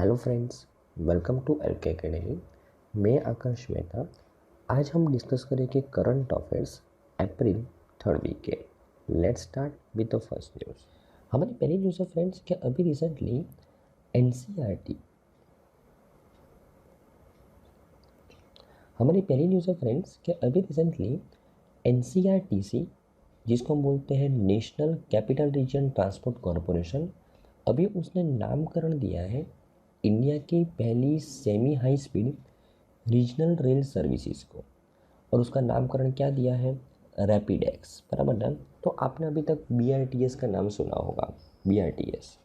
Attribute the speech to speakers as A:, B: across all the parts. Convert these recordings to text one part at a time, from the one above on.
A: Hello friends, welcome to LK academy. मैं आकाश मेहता। आज हम डिस्कस करेंगे current affairs April third week के। Let's start with the first news. हमारी पहली न्यूज़ है फ्रेंड्स कि अभी रिसेंटली एनसीईआरटी हमारी पहली न्यूज़ है फ्रेंड्स कि अभी रिसेंटली एनसीईआरटीसी, जिसको हम बोलते हैं national capital region transport corporation, अभी उसने नामकरण दिया है इंडिया की पहली semi high speed regional rail services को। और उसका नामकरण क्या दिया है? रैपिड एक्स, बराबर ना। तो आपने अभी तक बीआरटीएस का नाम सुना होगा। बीआरटीएस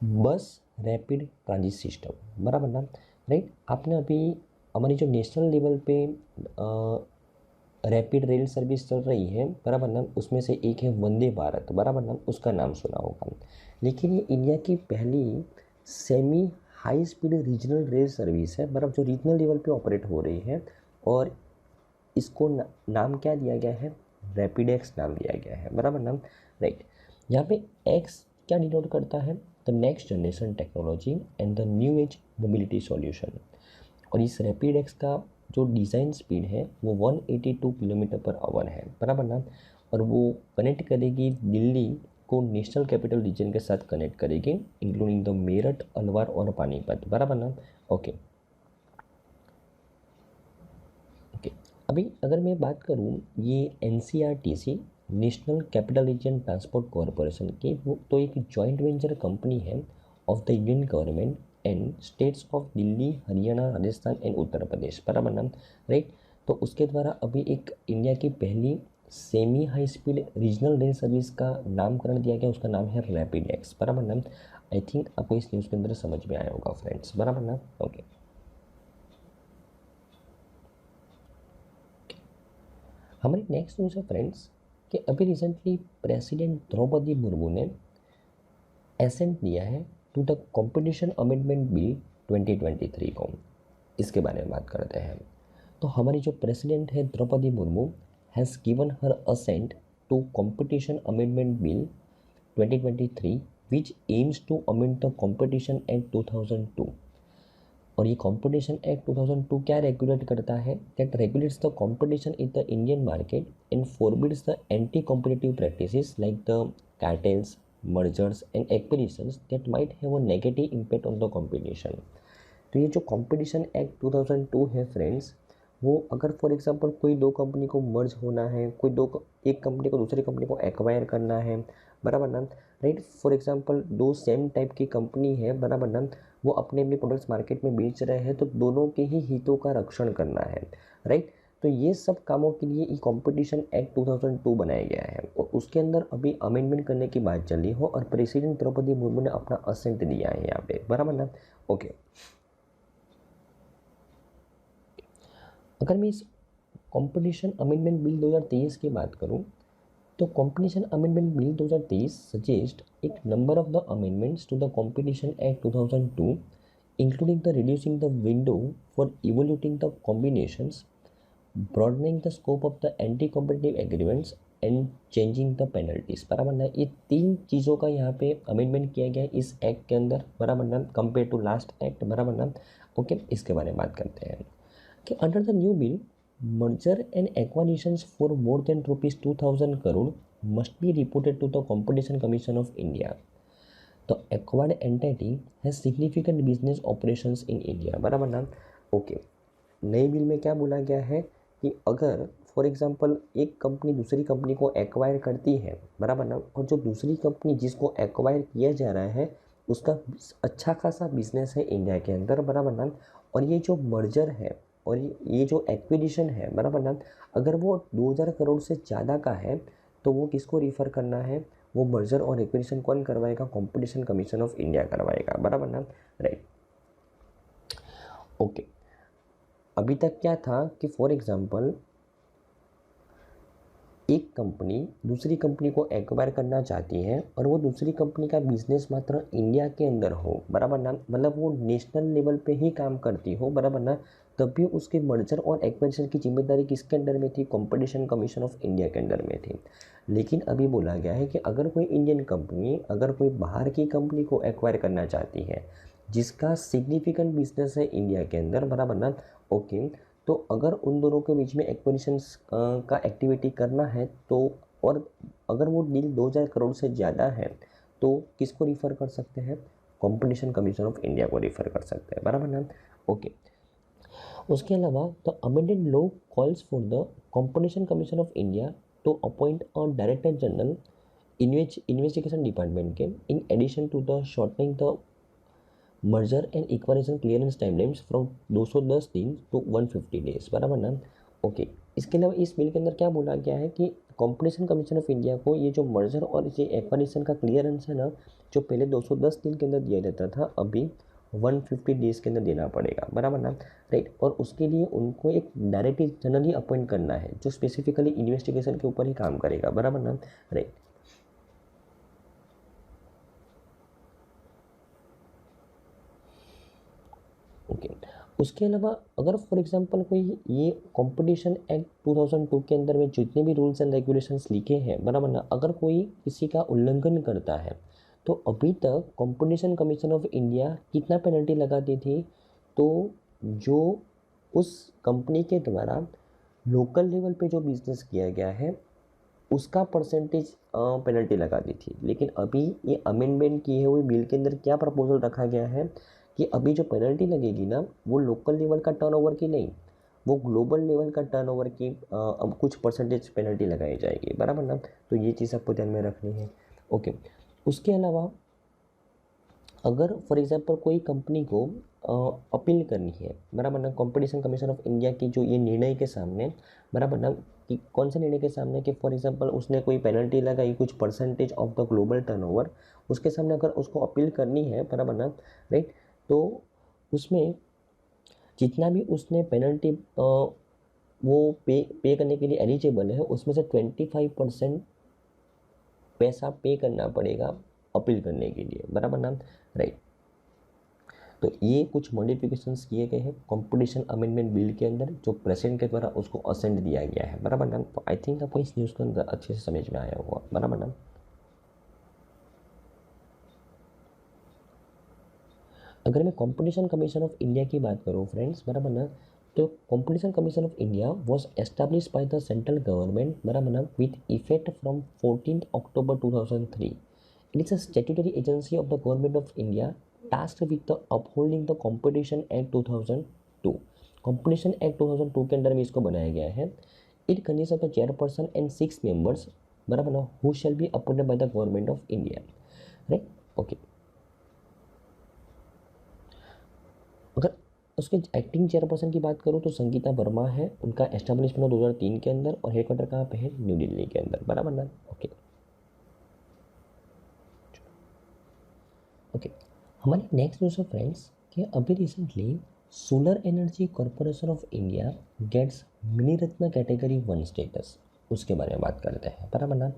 A: बस रैपिड ट्रांजिट सिस्टम, बराबर ना, राइट। आपने अभी हमारी जो नेशनल लेवल पे रैपिड रेल सर्विस चल रही है, बराबर नाम, उसमें से एक है वंदे भारत, बराबर नाम, उसका नाम सुना होगा। लेकिन ये इंडिया की पहली semi high speed regional rail service है, बराबर, जो रीजनल लेवल पे ऑपरेट हो रही है। और इसको नाम क्या दिया गया है? रैपिड एक्स नाम दिया गया है, बराबर नाम, राइट। यहाँ पे एक्स क्या डिनोट करता है? The next generation technology and the new age mobility solution. और इस रैपिड एक्स का जो डिज़ाइन स्पीड है वो 182 किलोमीटर पर आवर है, बराबर ना। और वो कनेक्ट करेगी दिल्ली को नेशनल कैपिटल रीजन के साथ कनेक्ट करेगी, इंक्लूडिंग द मेरठ, अलवर और पानीपत, बराबर ना। Okay okay. अभी अगर मैं बात करूँ ये NCERTC national capital region transport corporation की, वो तो एक जॉइंट वेंचर कंपनी है of the Indian government and states of Delhi, Haryana, Rajasthan and Uttar Pradesh, बराबर नाम, राइट। तो उसके द्वारा अभी एक इंडिया की पहली semi high speed regional rail service का नामकरण दिया गया, उसका नाम है रैपिड एक्स, बराबर नाम। आई थिंक आपको इस न्यूज़ के अंदर समझ में आया होगा फ्रेंड्स, बराबर नाम, ओके। हमारी नेक्स्ट न्यूज़ है फ्रेंड्स कि अभी रिसेंटली प्रेसिडेंट द्रौपदी मुर्मू ने एसेंट दिया है to the competition amendment bill 2023 को। इसके बारे में बात करते हैं। तो हमारी जो प्रेसिडेंट है Droupadi Murmu has given her assent to competition amendment bill 2023 which aims to amend the competition act 2002। और ये कंपटीशन एक्ट 2002 क्या रेगुलेट करता है? That regulates the competition in the Indian market and forbids the anti competitive practices like the cartels, mergers and acquisitions that might have a negative impact on the competition. तो ये जो competition act 2002 है friends, वो अगर for example कोई दो company को मर्ज होना है, एक कंपनी को दूसरी कंपनी को एक्वायर करना है, बराबर ना, राइट। फॉर एग्जांपल दो सेम टाइप की कंपनी है, बराबर ना, वो अपने अपने प्रोडक्ट्स मार्केट में बेच रहे हैं, तो दोनों के ही हितों का रक्षण करना है, राइट। तो ये सब कामों के लिए ये कंपटीशन एक्ट 2002 बनाया गया है और उसके अंदर अभी अमेंडमेंट करने की बात चल रही हो और प्रेसिडेंट द्रौपदी मुर्मू ने अपना असेंट दिया है यहाँ पे, बराबर ना, ओके। अगर मैं इस कंपटीशन अमेंडमेंट बिल 2023 की बात करूं, तो कंपटीशन अमेंडमेंट बिल 2023 सजेस्ट एक number of the amendments to the competition act 2002, including the reducing the window for evaluating the combinations, broadening the scope of the anti competitive agreements and changing the penalties, बराबर ना। ये तीन चीज़ों का यहाँ पे amendment किया गया है इस एक्ट के अंदर, बराबर ना, कंपेयर टू लास्ट एक्ट, बराबर ना, ओके। इसके बारे में बात करते हैं कि under the new bill merger and acquisitions for more than rupees 2000 crore must be reported to the Competition Commission of India. The acquired entity has significant business operations in India, बराबर ना, okay. नई bill में क्या बोला गया है कि अगर फॉर एग्जांपल एक कंपनी दूसरी कंपनी को एक्वायर करती है, बराबर ना, और जो दूसरी कंपनी जिसको एक्वायर किया जा रहा है उसका अच्छा खासा बिजनेस है इंडिया के अंदर, बराबर ना, और ये जो मर्जर है और ये जो एक्विजिशन है, बराबर ना, अगर वो 2000 करोड़ से ज़्यादा का है तो वो किसको रिफ़र करना है? वो मर्जर और एक्विजिशन कौन करवाएगा? कंपटीशन कमीशन ऑफ इंडिया करवाएगा, बराबर ना, राइट, ओके। अभी तक क्या था कि फॉर एग्जांपल एक कंपनी दूसरी कंपनी को एक्वायर करना चाहती है और वो दूसरी कंपनी का बिजनेस मात्र इंडिया के अंदर हो, बराबर ना, मतलब वो नेशनल लेवल पे ही काम करती हो, बराबर ना, तभी उसके मर्जर और एक्विजिशन की जिम्मेदारी किसके अंडर में थी? कंपटीशन कमीशन ऑफ इंडिया के अंडर में थी। लेकिन अभी बोला गया है कि अगर कोई इंडियन कंपनी अगर कोई बाहर की कंपनी को एक्वायर करना चाहती है जिसका सिग्निफिकेंट बिजनेस है इंडिया के अंदर, बराबर ना, ओके, तो अगर उन दोनों के बीच में एक्विजिशंस का एक्टिविटी करना है तो, और अगर वो डील 2000 करोड़ से ज़्यादा है तो किसको रिफ़र कर सकते हैं? कंपटीशन कमीशन ऑफ इंडिया को रिफ़र कर सकते हैं, बराबर ना, ओके। उसके अलावा the amended law calls for the competition commission of India to appoint a director general investigation department के, in addition to the shortening the merger and equalisation clearance timelines from 210 दिन to 150 days, बराबर ना, okay. इसके अलावा इस bill के अंदर क्या बोला गया है कि कंपटीशन कमीशन ऑफ इंडिया को ये जो मर्जर और ये एक्वालिजेशन का क्लियरेंस है ना, जो पहले 210 दिन के अंदर दिया जाता था, अभी 150 डेज के अंदर देना पड़ेगा, बराबर ना, राइट। और उसके लिए उनको एक डायरेक्टर जनरल ही अपॉइंट करना है जो स्पेसिफिकली इन्वेस्टिगेशन के ऊपर ही काम करेगा, बराबर ना, राइट। ओके। उसके अलावा अगर फॉर एग्जांपल कोई ये कंपटीशन एक्ट 2002 के अंदर में जितने भी रूल्स एंड रेगुलेशंस लिखे हैं, बराबर ना, अगर कोई किसी का उल्लंघन करता है तो अभी तक कंपटीशन कमीशन ऑफ इंडिया कितना पेनल्टी लगाती थी? तो जो उस कंपनी के द्वारा लोकल लेवल पे जो बिजनेस किया गया है उसका परसेंटेज पेनल्टी लगा दी थी। लेकिन अभी ये अमेंडमेंट किए हुए बिल के अंदर क्या प्रपोजल रखा गया है कि अभी जो पेनल्टी लगेगी ना, वो लोकल लेवल का टर्नओवर की नहीं, वो ग्लोबल लेवल का टर्नओवर की अब कुछ परसेंटेज पेनल्टी लगाई जाएगी, बराबर ना। तो ये चीज़ आपको ध्यान में रखनी है, ओके। उसके अलावा अगर फॉर एग्जांपल कोई कंपनी को अपील करनी है, बराबर ना, कंपटीशन कमीशन ऑफ इंडिया की जो ये निर्णय के सामने, बराबर ना, कि कौन से निर्णय के सामने, कि फॉर एग्जांपल उसने कोई पेनल्टी लगाई कुछ percentage of the global turnover, उसके सामने अगर उसको अपील करनी है, बराबर ना, राइट, तो उसमें जितना भी उसने पेनल्टी वो पे करने के लिए एलिजिबल है उसमें से 25% पैसा पे करना पड़ेगा अपील करने के लिए, बराबर ना, राइट। तो ये कुछ मॉडिफिकेशंस किए गए हैं कंपटीशन अमेंडमेंट बिल के अंदर जो प्रेसिडेंट के द्वारा उसको असेंट दिया गया है, बराबर ना। तो आई थिंक आपको इस न्यूज़ के अंदर अच्छे से समझ में आया होगा, बराबर ना। अगर मैं कंपटीशन कमीशन ऑफ इंडिया की बात करूँ फ्रेंड्स, बराबर ना, तो competition commission of India was establish by the central government, बराबर ना, with effect from 14 October 2003। It is a statutory agency of the Government of India tasked with the upholding the Competition Act 2002। Competition Act 2002 के अंदर में इसको बनाया गया है। It consists of the chairperson and 6 members, बराबर ना, who shall be appointed by the Government of India, right? Okay। अगर उसके एक्टिंग चेयरपर्सन की बात करूँ तो संगीता वर्मा है, उनका एस्टेब्लिशमेंट 2003 के अंदर, और हेडक्वार्टर कहाँ पे है? न्यू दिल्ली के अंदर, बराबर ना, ओके। ओके, हमारी नेक्स्ट न्यूज़ है फ्रेंड्स कि अभी recently solar energy corporation of India gets mini ratna category 1 status, उसके बारे में बात करते हैं, बराबर ना।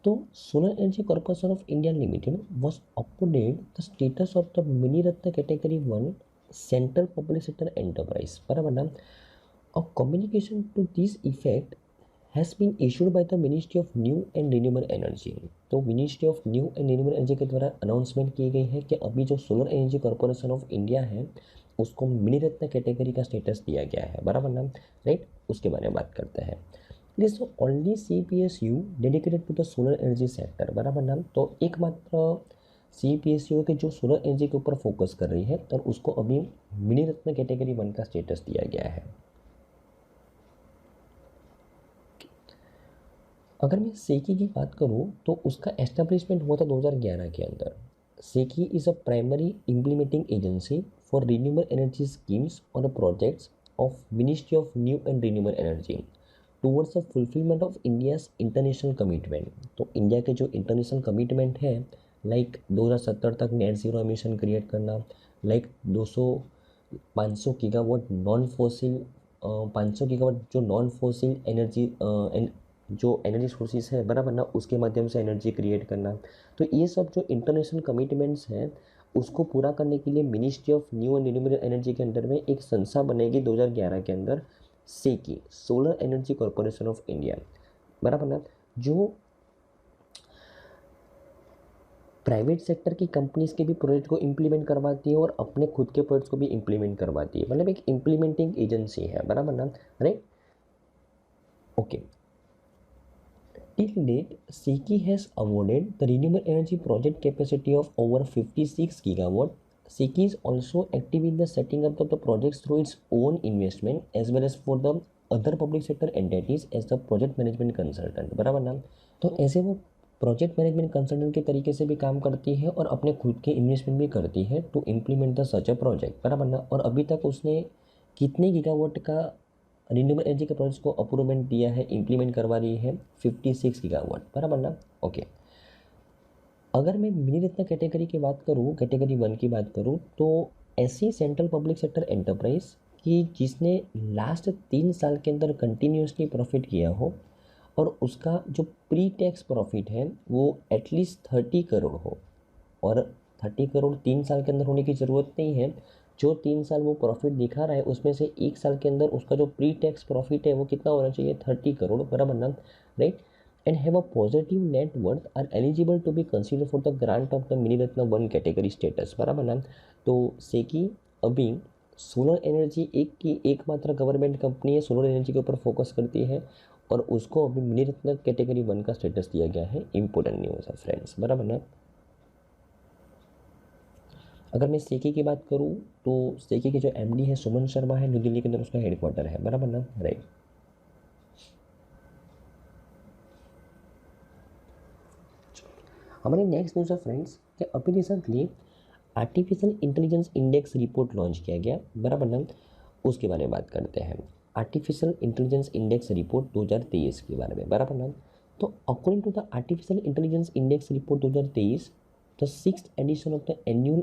A: तो solar energy corporation of India limited was accorded the status of the mini ratna category 1 central public sector enterprise, बराबर ना। A communication to this effect has been issued by the Ministry of New and Renewable Energy। तो ministry of new and renewable energy के द्वारा announcement की गई है कि अभी जो solar energy corporation of India है उसको मिनी रत्न कैटेगरी का स्टेटस दिया गया है, बराबर ना, राइट। उसके बारे में बात करते हैं। It is only CPSU dedicated to the solar energy sector, बराबर ना। तो एकमात्र CPSU के जो सोलर एनर्जी के ऊपर फोकस कर रही है और उसको अभी मिनी रत्न कैटेगरी 1 का स्टेटस दिया गया है। अगर मैं सेकी की बात करूँ तो उसका एस्टेब्लिशमेंट हुआ था 2011 के अंदर। SECI is a primary implementing agency for renewable energy schemes और projects of ministry of new and renewable energy towards the fulfilment of India's international commitment. तो इंडिया के जो इंटरनेशनल कमिटमेंट है, लाइक 2070 तक नेट ज़ीरो एमिशन क्रिएट करना, like 500 gigawatt non fossil 500 gigawatt जो non fossil energy जो energy sources है, बराबर ना, उसके माध्यम से एनर्जी क्रिएट करना। तो ये सब जो इंटरनेशनल कमिटमेंट्स हैं उसको पूरा करने के लिए ministry of new and renewable energy के अंडर में एक संस्था बनेगी 2011 के अंदर, SECI, solar energy corporation of India, बराबर ना, जो प्राइवेट सेक्टर की कंपनीज के भी प्रोजेक्ट को इम्प्लीमेंट करवाती है और अपने खुद के प्रोजेक्ट्स को भी इम्प्लीमेंट करवाती है, मतलब एक इम्प्लीमेंटिंग एजेंसी है, बराबर ना, right. Okay, till date, SECI has awarded the renewable energy project capacity of over 56 gigawatt. SECI is also active in the setting up of the projects through its own investment as well as for the other public sector entities as the project management consultant, बराबर ना। तो ऐसे वो project management consultant के तरीके से भी काम करती है और अपने खुद के इन्वेस्टमेंट भी करती है to implement the such a project, बराबर ना। और अभी तक उसने कितने गीगावाट का रिन्यूएबल एनर्जी के प्रोजेक्ट्स को अप्रूवमेंट दिया है, इम्प्लीमेंट करवा रही है 56 गीगावाट, बराबर ना। ओके, अगर मैं मिनी रत्न कैटेगरी की बात करूँ, कैटेगरी 1 की बात करूँ, तो ऐसी सेंट्रल पब्लिक सेक्टर एंटरप्राइज कि जिसने लास्ट 3 साल के अंदर कंटिन्यूसली प्रॉफिट किया हो और उसका जो प्री टैक्स प्रॉफिट है वो एटलीस्ट 30 करोड़ हो, और 30 करोड़ 3 साल के अंदर होने की ज़रूरत नहीं है। जो 3 साल वो प्रॉफिट दिखा रहा है उसमें से 1 साल के अंदर उसका जो प्री टैक्स प्रॉफिट है वो कितना होना चाहिए, 30 करोड़, बराबर ना, right. And have a positive net worth are eligible to be consider for the grant of the mini Ratna 1 category status, बराबर ना। तो सेकी अभी सोलर एनर्जी की एकमात्र गवर्नमेंट कंपनी है, सोलर एनर्जी के ऊपर फोकस करती है और उसको अभी मिनी रत्न कैटेगरी 1 का स्टेटस दिया गया है। इंपॉर्टेंट न्यूज़ है फ्रेंड्स, बराबर ना। अगर मैं सेकी की बात करूँ तो सेकी के जो एमडी है सुमन शर्मा है, न्यू दिल्ली के अंदर उसका हेडक्वार्टर है, बराबर ना, राइट। हमारी नेक्स्ट न्यूज़ है फ्रेंड्स कि अभी recently artificial intelligence index report launch किया गया, बराबर ना। उसके बारे में बात करते हैं, आर्टिफिशियल इंटेलिजेंस इंडेक्स रिपोर्ट 2023 के बारे में, बराबर ना। तो according to the artificial intelligence index report 2023, the 6th edition of the annual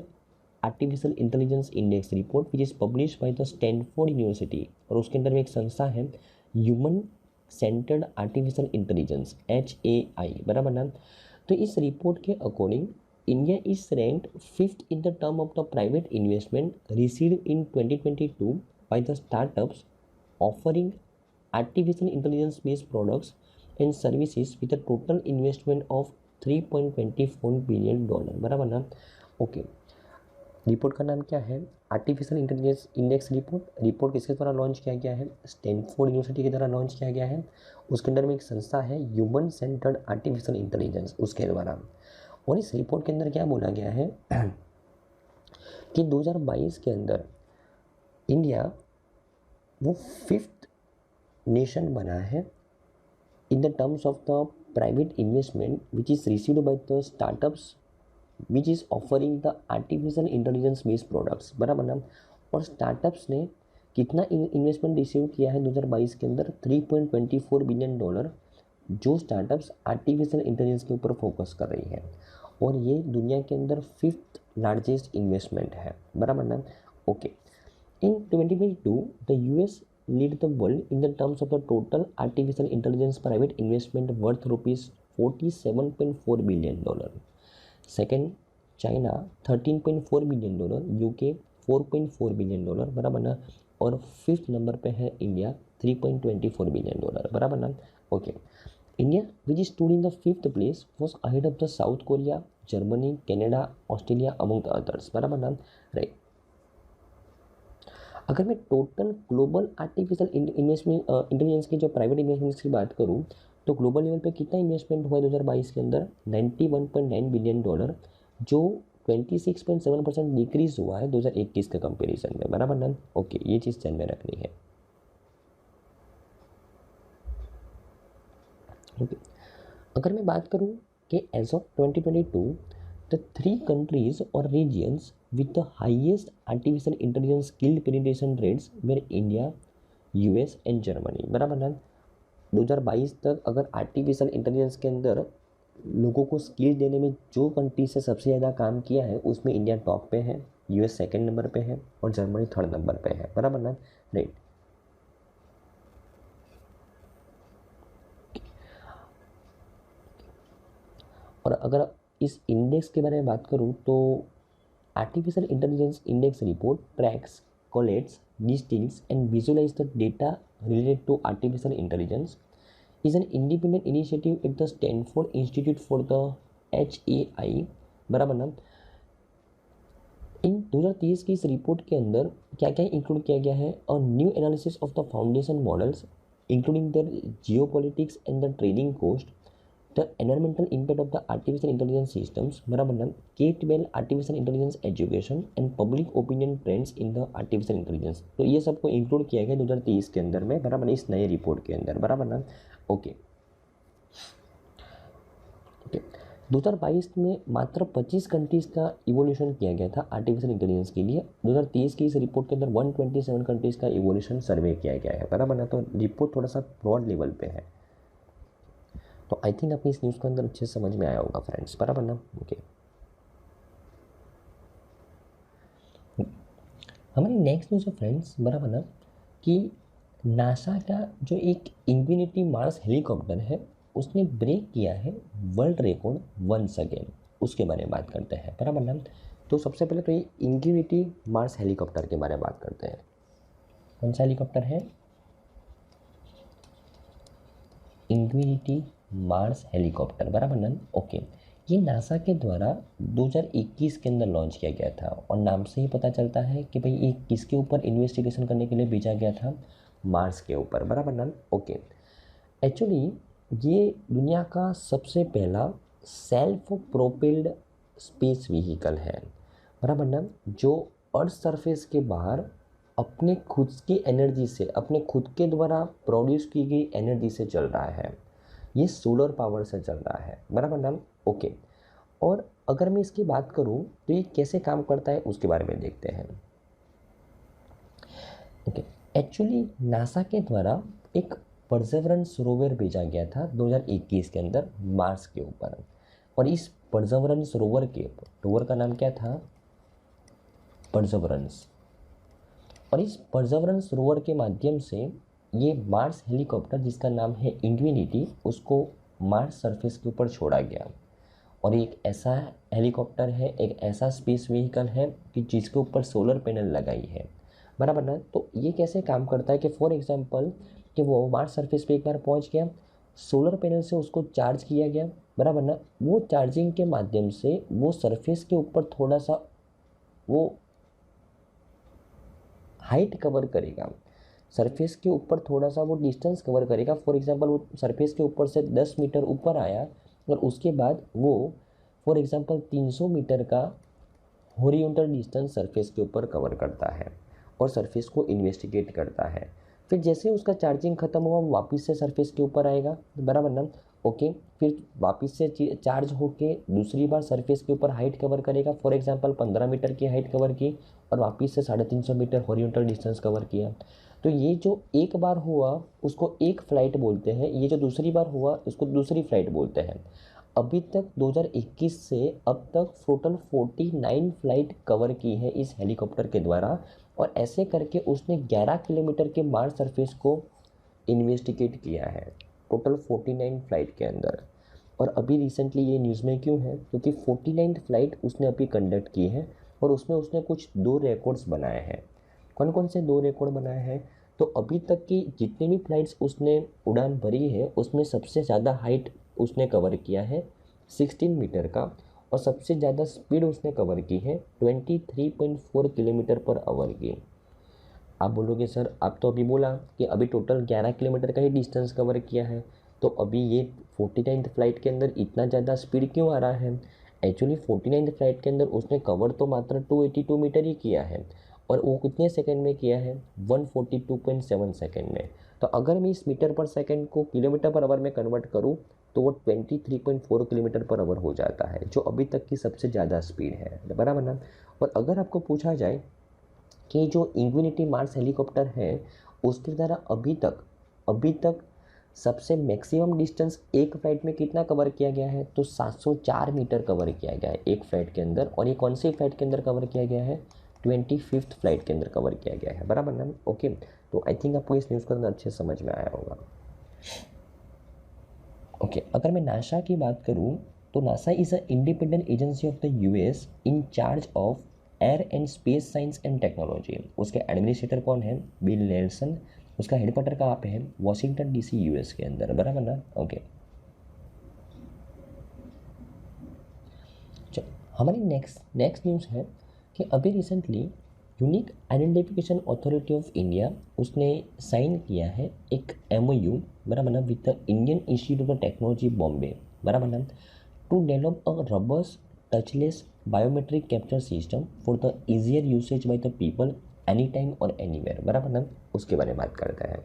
A: artificial intelligence index report which is publish by the Stanford University, और उसके अंदर में एक संस्था है human centred artificial intelligence, HAI, बराबर ना। तो इस रिपोर्ट के according India is ranked 5th in the term of the private investment received in 2022 by the startups offering artificial intelligence based products and services with a total investment of $3.24 billion, बराबर ना। Okay, report का नाम क्या है, artificial intelligence index report. Report किसके द्वारा launch किया गया है, स्टैनफोर्ड यूनिवर्सिटी के द्वारा लॉन्च किया गया है। उसके अंदर में एक संस्था है ह्यूमन सेंटर्ड आर्टिफिशियल इंटेलिजेंस, उसके द्वारा। और इस रिपोर्ट के अंदर क्या बोला गया है कि 2022 के अंदर इंडिया वो 5th नेशन बना है in the terms of the private investment which is received by the startups which is offering the artificial intelligence based products, बराबर ना। और स्टार्टअप्स ने कितना इन्वेस्टमेंट रिसीव किया है 2022 के अंदर, $3.24 बिलियन, जो स्टार्टअप्स आर्टिफिशियल इंटेलिजेंस के ऊपर फोकस कर रही है। और ये दुनिया के अंदर 5th लार्जेस्ट इन्वेस्टमेंट है, बराबर ना। Okay, in 2022 the US lead the world in the terms of the total artificial intelligence private investment worth rupees $47.4 billion. Second, China $13.4 billion, UK $4.4 billion, बराबर ना। और 5th नंबर पे है इंडिया $3.24 बिलियन, बराबर ना। Okay, India which stood in the 5th place was ahead of the south Korea, Germany, Canada, Australia among the others, बराबर ना, right. अगर मैं total global artificial investment intelligence की जो प्राइवेट इन्वेस्टमेंट्स की बात करूँ तो ग्लोबल लेवल पे कितना इन्वेस्टमेंट हुआ है 2022 के अंदर, $91.9 बिलियन, जो 26.7% डिक्रीज हुआ है 2021 के कंपेरिजन में, बराबर ना। ओके, ये चीज़ ध्यान में रखनी है। ओके, अगर मैं बात करूँ कि as of 2022 the 3 countries or regions with the highest artificial intelligence skill penetration rates were India, US and Germany, बराबर ना। 2022 तक अगर आर्टिफिशियल इंटेलिजेंस के अंदर लोगों को स्किल देने में जो कंट्री से सबसे ज़्यादा काम किया है उसमें इंडिया टॉप पे है, US सेकंड नंबर पे है और जर्मनी 3rd नंबर पे है, बराबर ना, राइट। और अगर इस इंडेक्स के बारे में बात करूँ तो Artificial Intelligence Index report tracks, collates, distills, and visualizes the data related to artificial intelligence. Is an independent initiative at the Stanford Institute for the HAI, बराबर ना। इन 2023 की इस रिपोर्ट के अंदर क्या क्या इंक्लूड किया गया है? A new analysis of the foundation models including their geopolitics and the trading cost, the environmental impact of the artificial intelligence systems, बराबर ना। K-12 artificial intelligence education and public opinion trends in the artificial intelligence. तो ये सबको include किया गया 2023 के अंदर में, बराबर, इस नए रिपोर्ट के अंदर, बराबर ना। ओके 2022 में मात्र 25 कंट्रीज़ का इवोल्यूशन किया गया था आर्टिफिशियल इंटेलिजेंस के लिए। 2023 की इस रिपोर्ट के अंदर 127 कंट्रीज़ का इवोल्यूशन सर्वे किया गया है, बराबर ना। तो रिपोर्ट थोड़ा सा ब्रॉड लेवल पे है, तो आई थिंक आपको इस न्यूज़ के अंदर अच्छे से समझ में आया होगा फ्रेंड्स, बराबर ना। ओके हमारी नेक्स्ट न्यूज़ है फ्रेंड्स, बराबर ना, कि नासा का जो एक इन्फिनिटी मार्स हेलीकॉप्टर है उसने ब्रेक किया है वर्ल्ड रिकॉर्ड वंस अगेन, उसके बारे में बात करते हैं, बराबर ना। तो सबसे पहले तो ये इन्फिनिटी मार्स हेलीकॉप्टर के बारे में बात करते हैं। कौन सा हेलीकॉप्टर है? इन्फिनिटी मार्स हेलीकॉप्टर, बराबर ना। ओके ये नासा के द्वारा 2021 के अंदर लॉन्च किया गया था, और नाम से ही पता चलता है कि भाई ये किसके ऊपर इन्वेस्टिगेशन करने के लिए भेजा गया था? मार्स के ऊपर, बराबर ना। ओके एक्चुअली ये दुनिया का सबसे पहला सेल्फ प्रोपेल्ड स्पेस व्हीकल है, बराबर ना, जो अर्थ सरफेस के बाहर अपने खुद की एनर्जी से, अपने खुद के द्वारा प्रोड्यूस की गई एनर्जी से चल रहा है। ये सोलर पावर से चल रहा है, बराबर ना। ओके और अगर मैं इसकी बात करूं तो ये कैसे काम करता है उसके बारे में देखते हैं। ओके एक्चुअली नासा के द्वारा एक परसेवरेंस रोवर भेजा गया था 2021 के अंदर मार्स के ऊपर, और इस परसेवरेंस रोवर का नाम क्या था? परसेवरेंस। और इस परसेवरेंस रोवर के माध्यम से ये मार्स हेलीकॉप्टर जिसका नाम है इन्फिनिटी, उसको मार्स सरफेस के ऊपर छोड़ा गया। और एक ऐसा हेलीकॉप्टर है, एक ऐसा स्पेस व्हीकल है कि जिसके ऊपर सोलर पैनल लगाई है, बराबर ना। तो ये कैसे काम करता है कि फॉर एग्जांपल कि वो मार्स सरफेस पे एक बार पहुंच गया, सोलर पैनल से उसको चार्ज किया गया, बराबर ना। वो चार्जिंग के माध्यम से वो सरफेस के ऊपर थोड़ा सा वो हाइट कवर करेगा, सरफेस के ऊपर थोड़ा सा वो डिस्टेंस कवर करेगा। फॉर एग्जांपल वो सरफेस के ऊपर से 10 मीटर ऊपर आया और उसके बाद वो फॉर एग्जांपल 300 मीटर का हॉरिजॉन्टल डिस्टेंस सरफेस के ऊपर कवर करता है और सरफेस को इन्वेस्टिगेट करता है। फिर जैसे उसका चार्जिंग खत्म हुआ वो वापस से सरफेस के ऊपर आएगा, बराबर ना। ओके फिर वापस से चार्ज होके दूसरी बार सरफेस के ऊपर हाइट कवर करेगा, फॉर एग्जांपल 15 मीटर की हाइट कवर की और वापस से 350 मीटर हॉरिजॉन्टल डिस्टेंस कवर किया। तो ये जो एक बार हुआ उसको एक फ्लाइट बोलते हैं, ये जो दूसरी बार हुआ उसको दूसरी फ्लाइट बोलते हैं। अभी तक 2021 से अब तक टोटल 49 फ्लाइट कवर की है इस हेलीकॉप्टर के द्वारा, और ऐसे करके उसने 11 किलोमीटर के मार्स सरफेस को इन्वेस्टिगेट किया है टोटल 49 फ्लाइट के अंदर। और अभी रिसेंटली ये न्यूज़ में क्यों है? क्योंकि 49 फ्लाइट उसने अभी कंडक्ट की है और उसमें उसने कुछ 2 रिकॉर्ड्स बनाए हैं। कौन कौन से 2 रिकॉर्ड बनाए हैं? तो अभी तक की जितनी भी फ्लाइट्स उसने उड़ान भरी है उसमें सबसे ज़्यादा हाइट उसने कवर किया है 16 मीटर का, और सबसे ज़्यादा स्पीड उसने कवर की है 23.4 किलोमीटर पर आवर की। आप बोलोगे सर आप तो अभी बोला कि अभी टोटल 11 किलोमीटर का ही डिस्टेंस कवर किया है, तो अभी ये 49th फ्लाइट के अंदर इतना ज़्यादा स्पीड क्यों आ रहा है? एक्चुअली 49th फ्लाइट के अंदर उसने कवर तो मात्र 282 मीटर ही किया है, और वो कितने सेकंड में किया है? 142.7 सेकंड में। तो अगर मैं इस मीटर पर सेकंड को किलोमीटर पर आवर में कन्वर्ट करूँ तो वो 23.4 किलोमीटर पर आवर हो जाता है, जो अभी तक की सबसे ज़्यादा स्पीड है, बराबर ना। और अगर आपको पूछा जाए कि जो इन्फिनिटी मार्स हेलीकॉप्टर है उसके द्वारा अभी तक सबसे मैक्सिमम डिस्टेंस एक फ्लाइट में कितना कवर किया गया है? तो 704 मीटर कवर किया गया है एक फ्लाइट के अंदर। और ये कौन सी फ्लाइट के अंदर कवर किया गया है? 25th फ्लाइट के अंदर कवर किया गया है, बराबर ना। ओके तो आई थिंक आपको इस न्यूज़ को अंदर अच्छे समझ में आया होगा। ओके अगर मैं नासा की बात करूँ तो NASA is a independent agency of the US in charge of air and space science and technology. उसके एडमिनिस्ट्रेटर कौन है? Bill Nelson. उसका हेडक्वार्टर कहाँ पे है? वॉशिंगटन डीसी यूएस के अंदर, बराबर ना? ओके, चलो हमारी नेक्स्ट न्यूज़ है कि अभी recently unique identification authority of India उसने साइन किया है एक MOU, बराबर ना, with the Indian Institute of Technology Bombay, बराबर ना, to develop a robust touchless biometric capture system for the easier usage by the people any time और anywhere, बराबर ना। उसके बारे में बात करते हैं।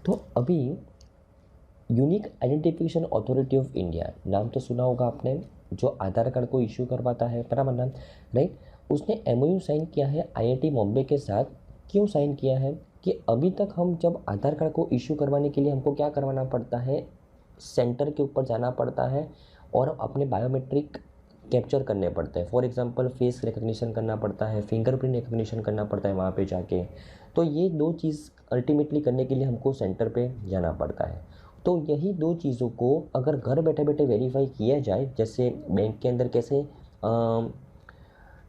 A: तो अभी unique identification authority of India, नाम तो सुना होगा आपने, जो आधार कार्ड को इश्यू करवाता है, बराबर ना, राइट। उसने MOU साइन किया है IIT बॉम्बे के साथ। क्यों साइन किया है? कि अभी तक हम जब आधार कार्ड को इश्यू करवाने के लिए हमको क्या करवाना पड़ता है, सेंटर के ऊपर जाना पड़ता है और अपने बायोमेट्रिक कैप्चर करने पड़ते हैं। फॉर एग्जांपल फेस रिकग्निशन करना पड़ता है, फिंगरप्रिंट रिकग्निशन करना पड़ता है वहाँ पे जाके। तो ये दो चीज़ अल्टीमेटली करने के लिए हमको सेंटर पे जाना पड़ता है। तो यही दो चीज़ों को अगर घर बैठे बैठे वेरीफाई किया जाए, जैसे बैंक के अंदर कैसे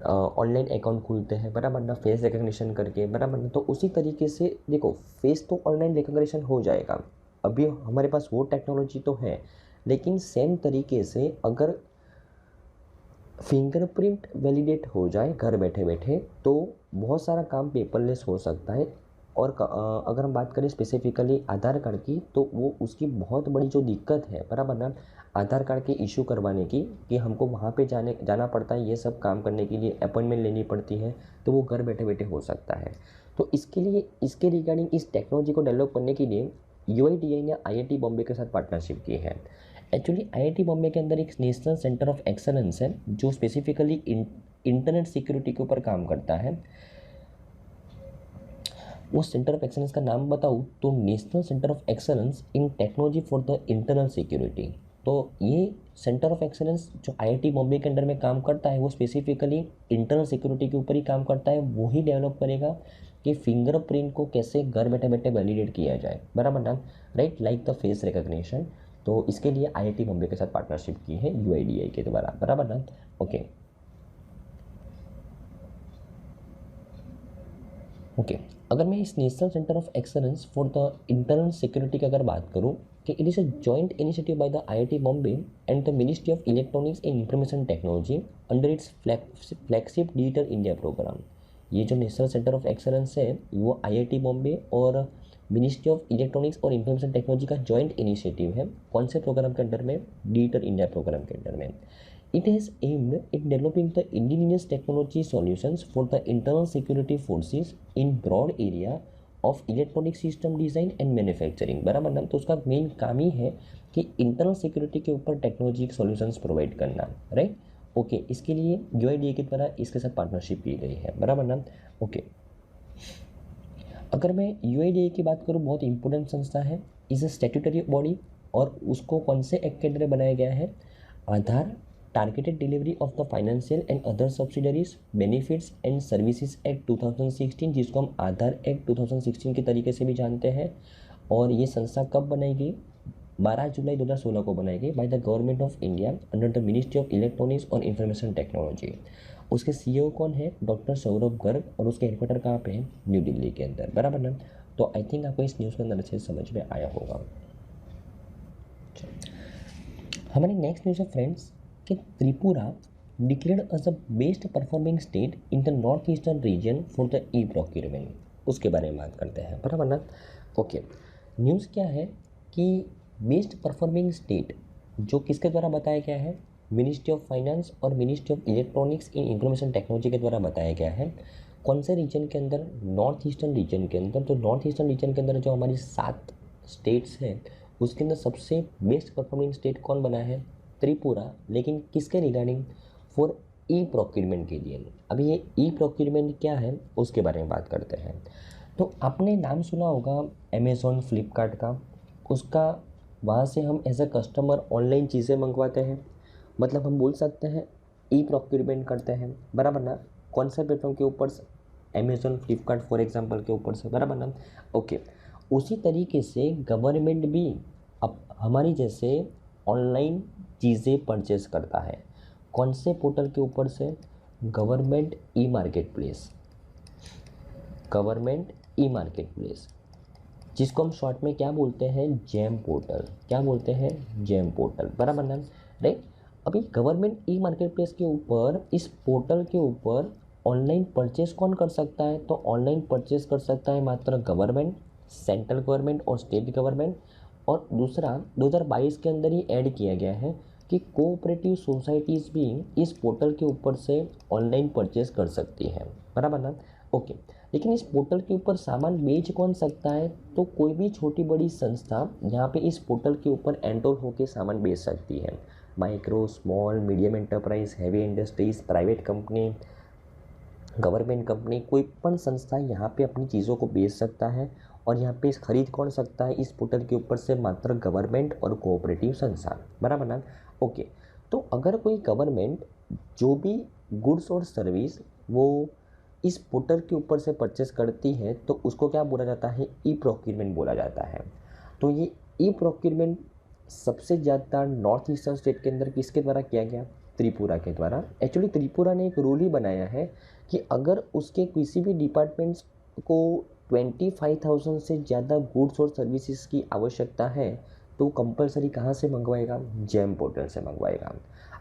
A: ऑनलाइन अकाउंट खुलते हैं, बराबर ना, फेस रिकग्निशन करके, बराबर ना, तो उसी तरीके से देखो फेस तो ऑनलाइन रिकग्निशन हो जाएगा। अभी हमारे पास वो टेक्नोलॉजी तो है, लेकिन सेम तरीके से अगर फिंगरप्रिंट वैलिडेट हो जाए घर बैठे बैठे तो बहुत सारा काम पेपरलेस हो सकता है। और अगर हम बात करें स्पेसिफिकली आधार कार्ड की, तो वो उसकी बहुत बड़ी जो दिक्कत है, बराबर ना, आधार कार्ड के इशू करवाने की, कि हमको वहाँ पे जाना पड़ता है, ये सब काम करने के लिए अपॉइंटमेंट लेनी पड़ती है, तो वो घर बैठे बैठे हो सकता है। तो इसके लिए इसके रिगार्डिंग इस टेक्नोलॉजी को डेवलप करने के लिए UIDAI ने IIT बॉम्बे के साथ पार्टनरशिप की है। एक्चुअली IIT बॉम्बे के अंदर एक नेशनल सेंटर ऑफ एक्सलेंस है जो स्पेसिफिकली इंटरनेट सिक्योरिटी के ऊपर काम करता है। उस सेंटर ऑफ एक्सलेंस का नाम बताऊँ तो national centre of excellence in technology for the internal security. तो ये सेंटर ऑफ एक्सलेंस जो IIT बॉम्बे के अंडर में काम करता है, वो स्पेसिफिकली इंटरनल सिक्योरिटी के ऊपर ही काम करता है। वो ही डेवलप करेगा कि फिंगरप्रिंट को कैसे घर बैठे बैठे वैलिडेट किया जाए, बराबर ना, right, like the face recognition. तो इसके लिए IIT बॉम्बे के साथ पार्टनरशिप की है UIDAI के द्वारा, बराबर ना। ओके, अगर मैं इस national centre of excellence for the internal security की अगर बात करूँ कि it is a joint initiative by the IIT Bombay and the ministry of electronics and information technology under its flagship digital India programme. ये जो नेशनल सेंटर ऑफ एक्सलेंस है वो IIT Bombay और मिनिस्ट्री ऑफ इलेक्ट्रॉनिक्स और इंफॉर्मेशन टेक्नोलॉजी का joint initiative है। कौन से प्रोग्राम के अंडर में? डिजिटल इंडिया प्रोग्राम के अंडर में। It has aimed at developing the indigenous technology solutions for the internal security forces in broad area of electronic system design and manufacturing, बराबर ना। तो उसका मेन काम ही है कि इंटरनल सिक्योरिटी के ऊपर टेक्नोलॉजी सॉल्यूशंस प्रोवाइड करना, राइट। ओके, इसके लिए UIDAI के द्वारा इसके साथ पार्टनरशिप की गई है, बराबर ना। ओके, अगर मैं UIDAI की बात करूँ, बहुत इंपॉर्टेंट संस्था है, इज अ स्टैट्यूटरी बॉडी, और उसको कौन से एक्ट के अंदर बनाया गया है? Aadhaar targeted delivery of the financial and other subsidiaries benefits and services act 2016, जिसको हम आधार एक्ट 2016 के तरीके से भी जानते हैं। और ये संस्था कब बनाई गई? 12 जुलाई 2016 को बनाई गई bye the government of India under the ministry of electronics और इंफॉर्मेशन टेक्नोलॉजी। उसके CEO कौन है? डॉक्टर सौरभ गर्ग, और उसके हेडक्वार्टर कहाँ पे है? न्यू दिल्ली के अंदर, बराबर ना। तो आई थिंक आपको इस न्यूज़ के अंदर अच्छे से समझ में आया होगा। हमारी नेक्स्ट न्यूज़ है फ्रेंड्स कि Tripura declared as the best performing state in the north eastern region for the procurement. उसके बारे में बात करते हैं, बराबर ना। ओके, न्यूज़ क्या है कि बेस्ट परफॉर्मिंग स्टेट जो किसके द्वारा बताया गया है? मिनिस्ट्री ऑफ फाइनेंस और ministry of electronics in information technology के द्वारा बताया गया है। कौन से रीजन के अंदर? नॉर्थ ईस्टर्न रीजन के अंदर। तो नॉर्थ ईस्टर्न रीजन के अंदर जो हमारी 7 स्टेट्स हैं, उसके अंदर सबसे बेस्ट परफॉर्मिंग स्टेट कौन बना है? त्रिपुरा। लेकिन किसके रिगार्डिंग? फॉर प्रोक्यूरमेंट के लिए। अभी ये प्रोक्यूरमेंट क्या है उसके बारे में बात करते हैं। तो आपने नाम सुना होगा अमेज़ॉन, फ्लिपकार्ट का। उसका वहाँ से हम एज अ कस्टमर ऑनलाइन चीज़ें मंगवाते हैं, मतलब हम बोल सकते हैं प्रोक्यूरमेंट करते हैं, बराबर ना। कौन से प्लेटफॉर्म के ऊपर से? अमेज़ॉन, फ्लिपकार्ट फॉर एग्जांपल के ऊपर से, बराबर ना। ओके, उसी तरीके से गवर्नमेंट भी अब हमारी जैसे ऑनलाइन चीज़ें परचेस करता है। कौन से पोर्टल के ऊपर से? Government e market place, government e market place, जिसको हम शॉर्ट में क्या बोलते हैं, जेम पोर्टल। क्या बोलते हैं, जेम पोर्टल, बराबर ना, राइट। अभी गवर्नमेंट ई मार्केट प्लेस के ऊपर, इस पोर्टल के ऊपर ऑनलाइन परचेस कौन कर सकता है, तो ऑनलाइन परचेस कर सकता है मात्र गवर्नमेंट, सेंट्रल गवर्नमेंट और स्टेट गवर्नमेंट। और दूसरा 2022 के अंदर ही ऐड किया गया है कि कोऑपरेटिव सोसाइटीज़ भी इस पोर्टल के ऊपर से ऑनलाइन परचेस कर सकती हैं, बराबर ना, ओके। लेकिन इस पोर्टल के ऊपर सामान बेच कौन सकता है, तो कोई भी छोटी बड़ी संस्था यहाँ पे इस पोर्टल के ऊपर एंटर होकर सामान बेच सकती है। Micro, small, medium enterprise, heavy industries, private company, government company, कोई पण संस्था यहाँ पे अपनी चीज़ों को बेच सकता है। और यहाँ पे खरीद कौन सकता है इस पोर्टल के ऊपर से, मात्र गवर्नमेंट और कोऑपरेटिव संस्था, बराबर ना, ओके। तो अगर कोई गवर्नमेंट जो भी गुड्स और सर्विस वो इस पोर्टल के ऊपर से परचेस करती है तो उसको क्या बोला जाता है, ई प्रोक्यूरमेंट बोला जाता है। तो ये ई प्रोक्यूरमेंट सबसे ज़्यादा नॉर्थ ईस्टर्न स्टेट के अंदर किसके द्वारा किया गया, त्रिपुरा के द्वारा। एक्चुअली त्रिपुरा ने एक रूल ही बनाया है कि अगर उसके किसी भी डिपार्टमेंट्स को 25,000 से ज़्यादा गुड्स और सर्विसेज की आवश्यकता है तो कंपलसरी कहाँ से मंगवाएगा, जेम पोर्टल से मंगवाएगा।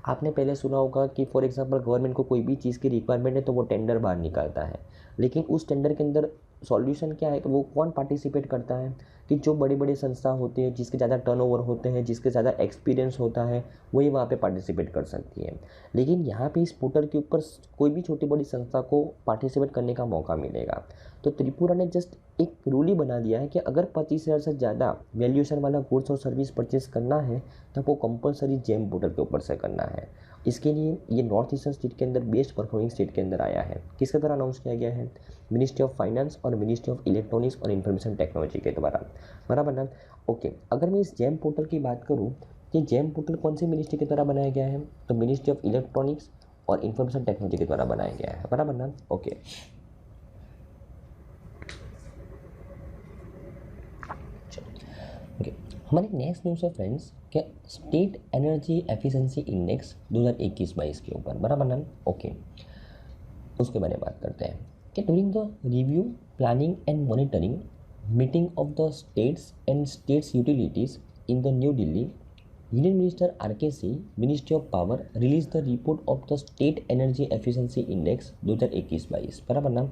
A: आपने पहले सुना होगा कि फॉर एग्जांपल गवर्नमेंट को कोई भी चीज़ की रिक्वायरमेंट है तो वो टेंडर बाहर निकालता है, लेकिन उस टेंडर के अंदर सॉल्यूशन क्या है कि वो कौन पार्टिसिपेट करता है, कि जो बड़ी बड़ी संस्था होती है, जिसके ज़्यादा टर्नओवर होते हैं, जिसके ज़्यादा एक्सपीरियंस होता है, वही वहाँ पे पार्टिसिपेट कर सकती है। लेकिन यहाँ पे इस पोर्टल के ऊपर कोई भी छोटी बड़ी संस्था को पार्टिसिपेट करने का मौका मिलेगा। तो त्रिपुरा ने जस्ट एक रूल ही बना दिया है कि अगर 25,000 से ज़्यादा वैल्यूएशन वाला गुड्स और सर्विस परचेज करना है तो वो कंपलसरी जेम पोर्टल के ऊपर से करना है। इसके लिए ये नॉर्थ ईस्टर्न स्टेट के अंदर बेस्ट परफॉर्मिंग स्टेट के अंदर आया है। किसके द्वारा अनाउंस किया गया है, मिनिस्ट्री ऑफ फाइनेंस और मिनिस्ट्री ऑफ इलेक्ट्रॉनिक्स और इंफॉर्मेशन टेक्नोलॉजी के द्वारा, बराबर ना, ओके। अगर मैं इस जेम पोर्टल की बात करूँ, ये जेम पोर्टल कौन सी मिनिस्ट्री के द्वारा बनाया गया है, तो मिनिस्ट्री ऑफ इलेक्ट्रॉनिक्स और इंफॉर्मेशन टेक्नोलॉजी के द्वारा बनाया गया है, बराबर ना, ओके। ओके, हमारे नेक्स्ट न्यूज़ है फ्रेंड्स क्या, स्टेट एनर्जी एफिशिएंसी इंडेक्स 2021-22 के ऊपर, बराबर ना, ओके। उसके बारे में बात करते हैं कि during the review, planning and monitoring meeting of the states and states utilities in the new Delhi, union minister R K. Singh, ministry of power, release the report of the state energy efficiency index 2021-22, बराबर ना।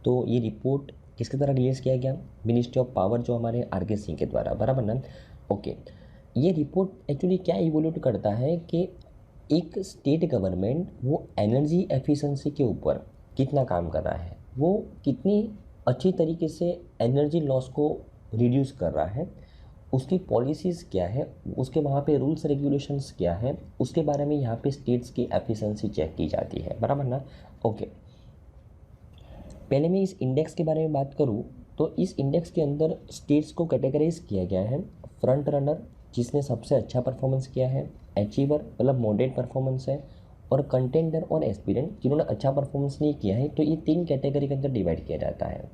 A: तो ये report किसके द्वारा release किया गया, ministry of power जो हमारे आर.के. सिंह के द्वारा, बराबर ना, ओके। ये रिपोर्ट एक्चुअली क्या इवोल्यूट करता है कि एक स्टेट गवर्नमेंट वो एनर्जी एफिशिएंसी के ऊपर कितना काम कर रहा है, वो कितनी अच्छी तरीके से एनर्जी लॉस को रिड्यूस कर रहा है, उसकी पॉलिसीज़ क्या है, उसके वहाँ पे रूल्स रेगुलेशंस क्या है, उसके बारे में यहाँ पे स्टेट्स की एफिशिएंसी चेक की जाती है, बराबर ना, ओके। पहले मैं इस इंडेक्स के बारे में बात करूँ तो इस इंडेक्स के अंदर स्टेट्स को कैटेगराइज किया गया है, फ्रंट रनर जिसने सबसे अच्छा परफॉर्मेंस किया है, अचीवर मतलब मॉडरेट परफॉर्मेंस है, और कंटेंडर और एस्पिरेंट जिन्होंने अच्छा परफॉर्मेंस नहीं किया है। तो ये 3 कैटेगरी के अंदर डिवाइड किया जाता है।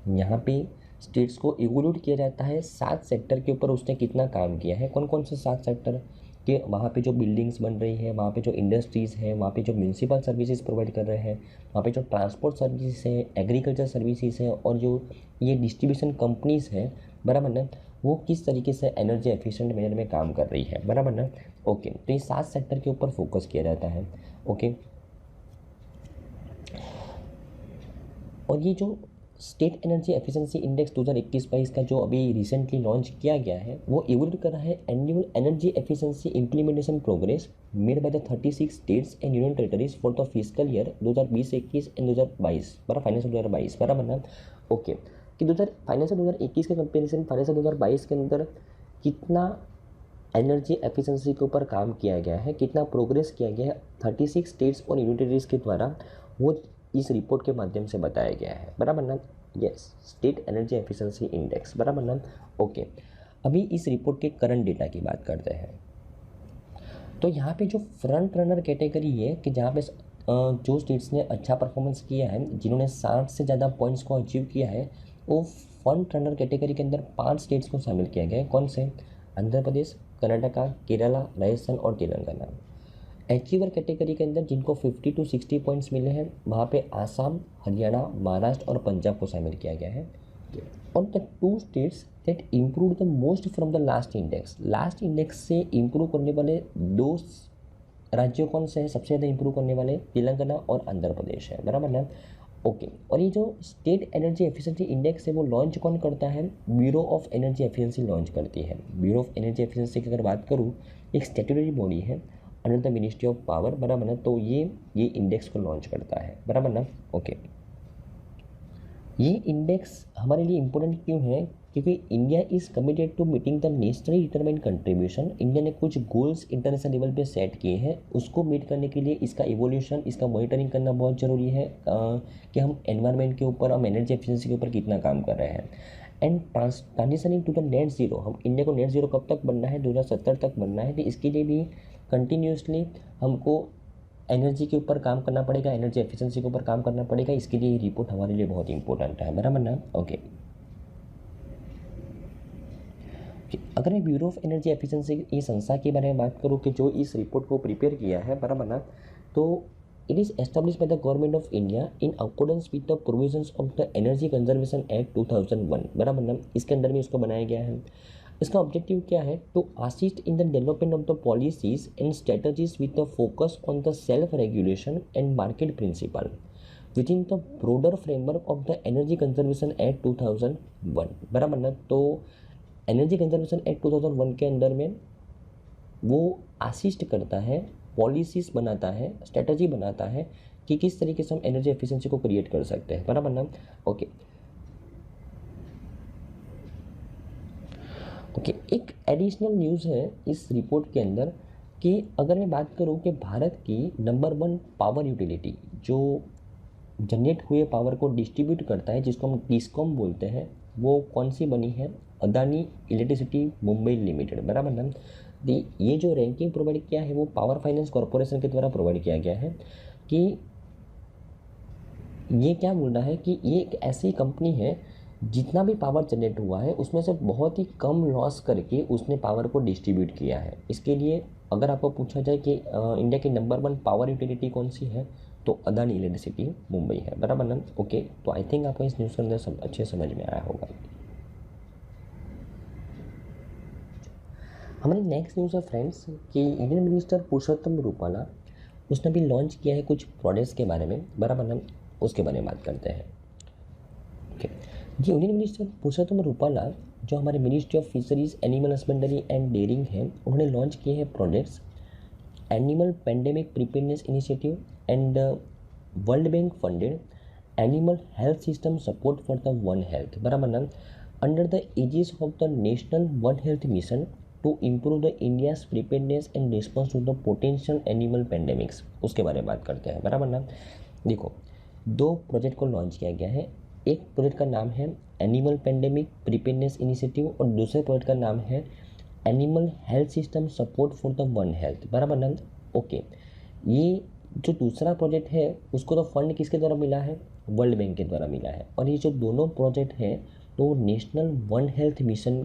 A: यहाँ पे स्टेट्स को इवोल्यूट किया जाता है 7 सेक्टर के ऊपर उसने कितना काम किया है। कौन कौन से 7 सेक्टर कि वहाँ पे जो बिल्डिंग्स बन रही है, वहाँ पे जो इंडस्ट्रीज़ है, वहाँ पे जो म्यूनसिपल सर्विसेज प्रोवाइड कर रहे हैं, वहाँ पे जो ट्रांसपोर्ट सर्विसेज है, एग्रीकल्चर सर्विसेज है, और जो ये डिस्ट्रीब्यूशन कंपनीज़ है, बराबर ना, वो किस तरीके से एनर्जी एफिशिएंट मैनर में काम कर रही है, बराबर ना, ओके। तो ये 7 सेक्टर के ऊपर फोकस किया जाता है, ओके। और ये जो स्टेट एनर्जी एफिशिएंसी इंडेक्स 2021-22 का जो अभी रिसेंटली लॉन्च किया गया है, वो इवोल्यूट कर रहा है annual energy efficiency implementation progress made by the 36 states and union territories for the fiscal year 2020-21 and 2022, बराबर, फाइनेंशियल 2022, बराबर ना, ओके। कि फाइनेंशियल 2021 के कंपेरिजन फाइनेंशियल 2022 के अंदर कितना एनर्जी एफिशिएंसी के ऊपर काम किया गया है, कितना प्रोग्रेस किया गया है 36 स्टेट्स और यूनियन टेरिटरीज के द्वारा, वो इस रिपोर्ट के माध्यम से बताया गया है, बराबर ना, yes, state energy efficiency index, बराबर ना, ओके। अभी इस रिपोर्ट के करंट डेटा की बात करते हैं। तो यहाँ पे जो फ्रंट रनर कैटेगरी है कि जहाँ पे जो स्टेट्स ने अच्छा परफॉर्मेंस किया है, जिन्होंने 60 से ज़्यादा पॉइंट्स को अचीव किया है, वो फ्रंट रनर कैटेगरी के अंदर 5 स्टेट्स को शामिल किया गया है। कौन से, आंध्र प्रदेश, कर्नाटका, केरला, राजस्थान और तेलंगाना। अचीवर कैटेगरी के अंदर जिनको 50 to 60 पॉइंट्स मिले हैं वहाँ पे आसाम, हरियाणा, महाराष्ट्र और पंजाब को शामिल किया गया है। और the 2 states that improve the most from the last index से इम्प्रूव करने वाले 2 राज्यों कौन से हैं सबसे ज़्यादा इम्प्रूव करने वाले? तेलंगाना और आंध्र प्रदेश है, बराबर ना। ओके, और ये जो स्टेट एनर्जी एफिशिएंसी इंडेक्स है वो लॉन्च कौन करता है? Bureau of energy efficiency launch करती है। ब्यूरो ऑफ एनर्जी एफिशिएंसी की अगर बात करूँ, एक स्टैट्यूटरी बॉडी है under the ministry of power, बराबर ना। तो ये इंडेक्स को लॉन्च करता है, बराबर ना। ओके, ये इंडेक्स हमारे लिए इम्पोर्टेंट क्यों है? क्योंकि India is committed to meeting the nationally determined contribution. India ने कुछ गोल्स इंटरनेशनल लेवल पे सेट किए हैं, उसको मीट करने के लिए इसका इवोल्यूशन, इसका मॉनिटरिंग करना बहुत ज़रूरी है कि हम एनवायरनमेंट के ऊपर, हम एनर्जी एफिशिएंसी के ऊपर कितना काम कर रहे हैं। And transitioning to the net zero, हम इंडिया को नेट ज़ीरो कब तक बनना है? 2070 तक बनना है। तो इसके लिए भी कंटिन्यूसली हमको एनर्जी के ऊपर काम करना पड़ेगा, एनर्जी एफिशिएंसी के ऊपर काम करना पड़ेगा। इसके लिए ये रिपोर्ट हमारे लिए बहुत इंपॉर्टेंट है, बराबर ना। ओके, अगर मैं ब्यूरो ऑफ एनर्जी एफिशिएंसी ये संस्था के बारे में बात करूँ कि जो इस रिपोर्ट को प्रिपेयर किया है, बराबर ना, तो it is establish by the government of India in accordance with the provisions of the energy conservation act 2001, बराबर ना। इसके अंदर में इसको बनाया गया है। इसका ऑब्जेक्टिव क्या है? To assist in the development of the policies and strategies with the focus on the self regulation and market principle within the broader framework of the energy conservation act 2001, बराबर ना। तो energy conservation act 2001 के अंदर में वो assist करता है, policies बनाता है, स्ट्रेटजी बनाता है कि किस तरीके से हम एनर्जी एफिशिएंसी को क्रिएट कर सकते हैं, बराबर ना। ओके, एक एडिशनल न्यूज़ है इस रिपोर्ट के अंदर कि अगर मैं बात करूं कि भारत की नंबर 1 पावर यूटिलिटी जो जनरेट हुए पावर को डिस्ट्रीब्यूट करता है, जिसको हम डिस्कॉम बोलते हैं, वो कौन सी बनी है? अदानी इलेक्ट्रिसिटी मुंबई लिमिटेड, बराबर ना। ये जो रैंकिंग प्रोवाइड किया है वो पावर फाइनेंस कॉरपोरेशन के द्वारा प्रोवाइड किया गया है कि ये क्या बोल रहा है कि ये एक ऐसी कंपनी है जितना भी पावर जनरेट हुआ है उसमें से बहुत ही कम लॉस करके उसने पावर को डिस्ट्रीब्यूट किया है। इसके लिए अगर आपको पूछा जाए कि इंडिया की नंबर 1 पावर यूटिलिटी कौन सी है, तो अदानी इलेक्ट्रिसिटी मुंबई है, बराबर ना। ओके, तो आई थिंक आपको इस न्यूज़ के अंदर अच्छे समझ में आया होगा। हमारी नेक्स्ट न्यूज़ है फ्रेंड्स कि इंडियन मिनिस्टर पुरुषोत्तम रूपाला उसने भी लॉन्च किया है कुछ प्रोडक्ट्स के बारे में, बराबर ना। उसके बारे में बात करते हैं। ओके जी, इंडियन मिनिस्टर पुरुषोत्तम रूपाला जो हमारे ministry of fisheries, animal husbandry and dairying है, उन्होंने लॉन्च किए हैं products animal pandemic preparedness initiative and world bank funded animal health system support for the one health, बराबर ना, under the aegis of the national one health mission to improve the India's preparedness and response to the potential animal pandemics. उसके बारे में बात करते हैं, बराबर ना। देखो, 2 प्रोजेक्ट को लॉन्च किया गया है। एक प्रोजेक्ट का नाम है एनिमल पेंडेमिक प्रिपेयरनेस इनिशिएटिव और दूसरे प्रोजेक्ट का नाम है animal health system support for the one health, बराबर ना। ओके, ये जो दूसरा प्रोजेक्ट है उसको तो फंड किसके द्वारा मिला है? वर्ल्ड बैंक के द्वारा मिला है। और ये जो दोनों प्रोजेक्ट हैं तो नेशनल वन हेल्थ मिशन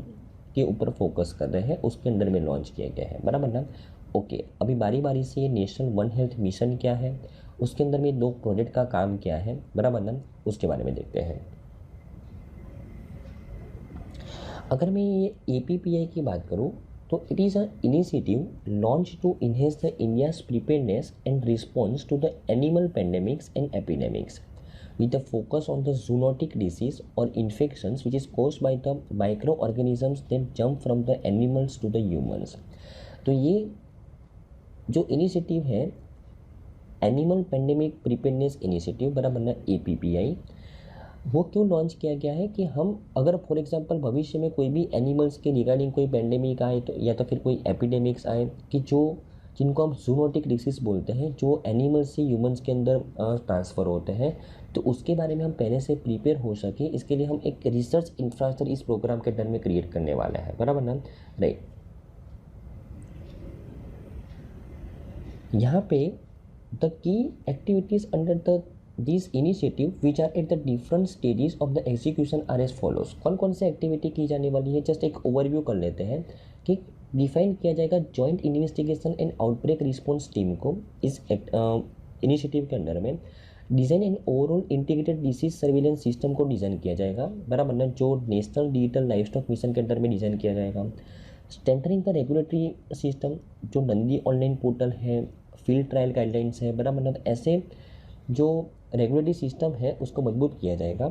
A: के ऊपर फोकस कर रहे हैं, उसके अंदर में लॉन्च किया गया है, बराबर ना। ओके, अभी बारी बारी से ये नेशनल वन हेल्थ मिशन क्या है, उसके अंदर में 2 प्रोजेक्ट का काम क्या है, बराबर ना, उसके बारे में देखते हैं। अगर मैं ये APPI की बात करूँ तो it is a initiative launch to enhance the India's preparedness and response to the animal pandemics and epidemics with a focus on the zoonotic disease or infections which is caused by the microorganisms that jump from the animals to the humans। तो ये जो initiative है animal pandemic preparedness initiative, बराबर ना, APPI, वो क्यों launch किया गया है कि हम अगर फॉर एग्जांपल भविष्य में कोई भी एनिमल्स के रिगार्डिंग कोई पेंडेमिक आए तो या तो फिर कोई एपिडेमिक्स आए कि जिनको हम जूनोटिक डिसीज़ बोलते हैं, जो एनिमल्स से ह्यूमंस के अंदर ट्रांसफ़र होते हैं, तो उसके बारे में हम पहले से प्रिपेयर हो सके, इसके लिए हम एक रिसर्च इंफ्रास्ट्रक्चर इस प्रोग्राम के अंदर में क्रिएट करने वाला है, बराबर ना, राइट। यहाँ पे द की activities under this initiative which are at the different stages of the execution are as follows. कौन कौन से एक्टिविटी की जाने वाली है, जस्ट एक ओवरव्यू कर लेते हैं कि डिफाइन किया जाएगा joint investigation and outbreak response team को इस इनिशिएटिव के अंडर में design and overall integrated disease surveillance system को डिज़ाइन किया जाएगा, बराबर ना, जो नेशनल डिजिटल लाइवस्टॉक मिशन के अंडर में डिज़ाइन किया जाएगा। स्ट्रेंथनिंग द रेगुलेटरी सिस्टम, जो नंदी ऑनलाइन पोर्टल है, फील्ड ट्रायल गाइडलाइंस है, बराबर ना, ऐसे जो रेगुलेटरी सिस्टम है उसको मजबूत किया जाएगा।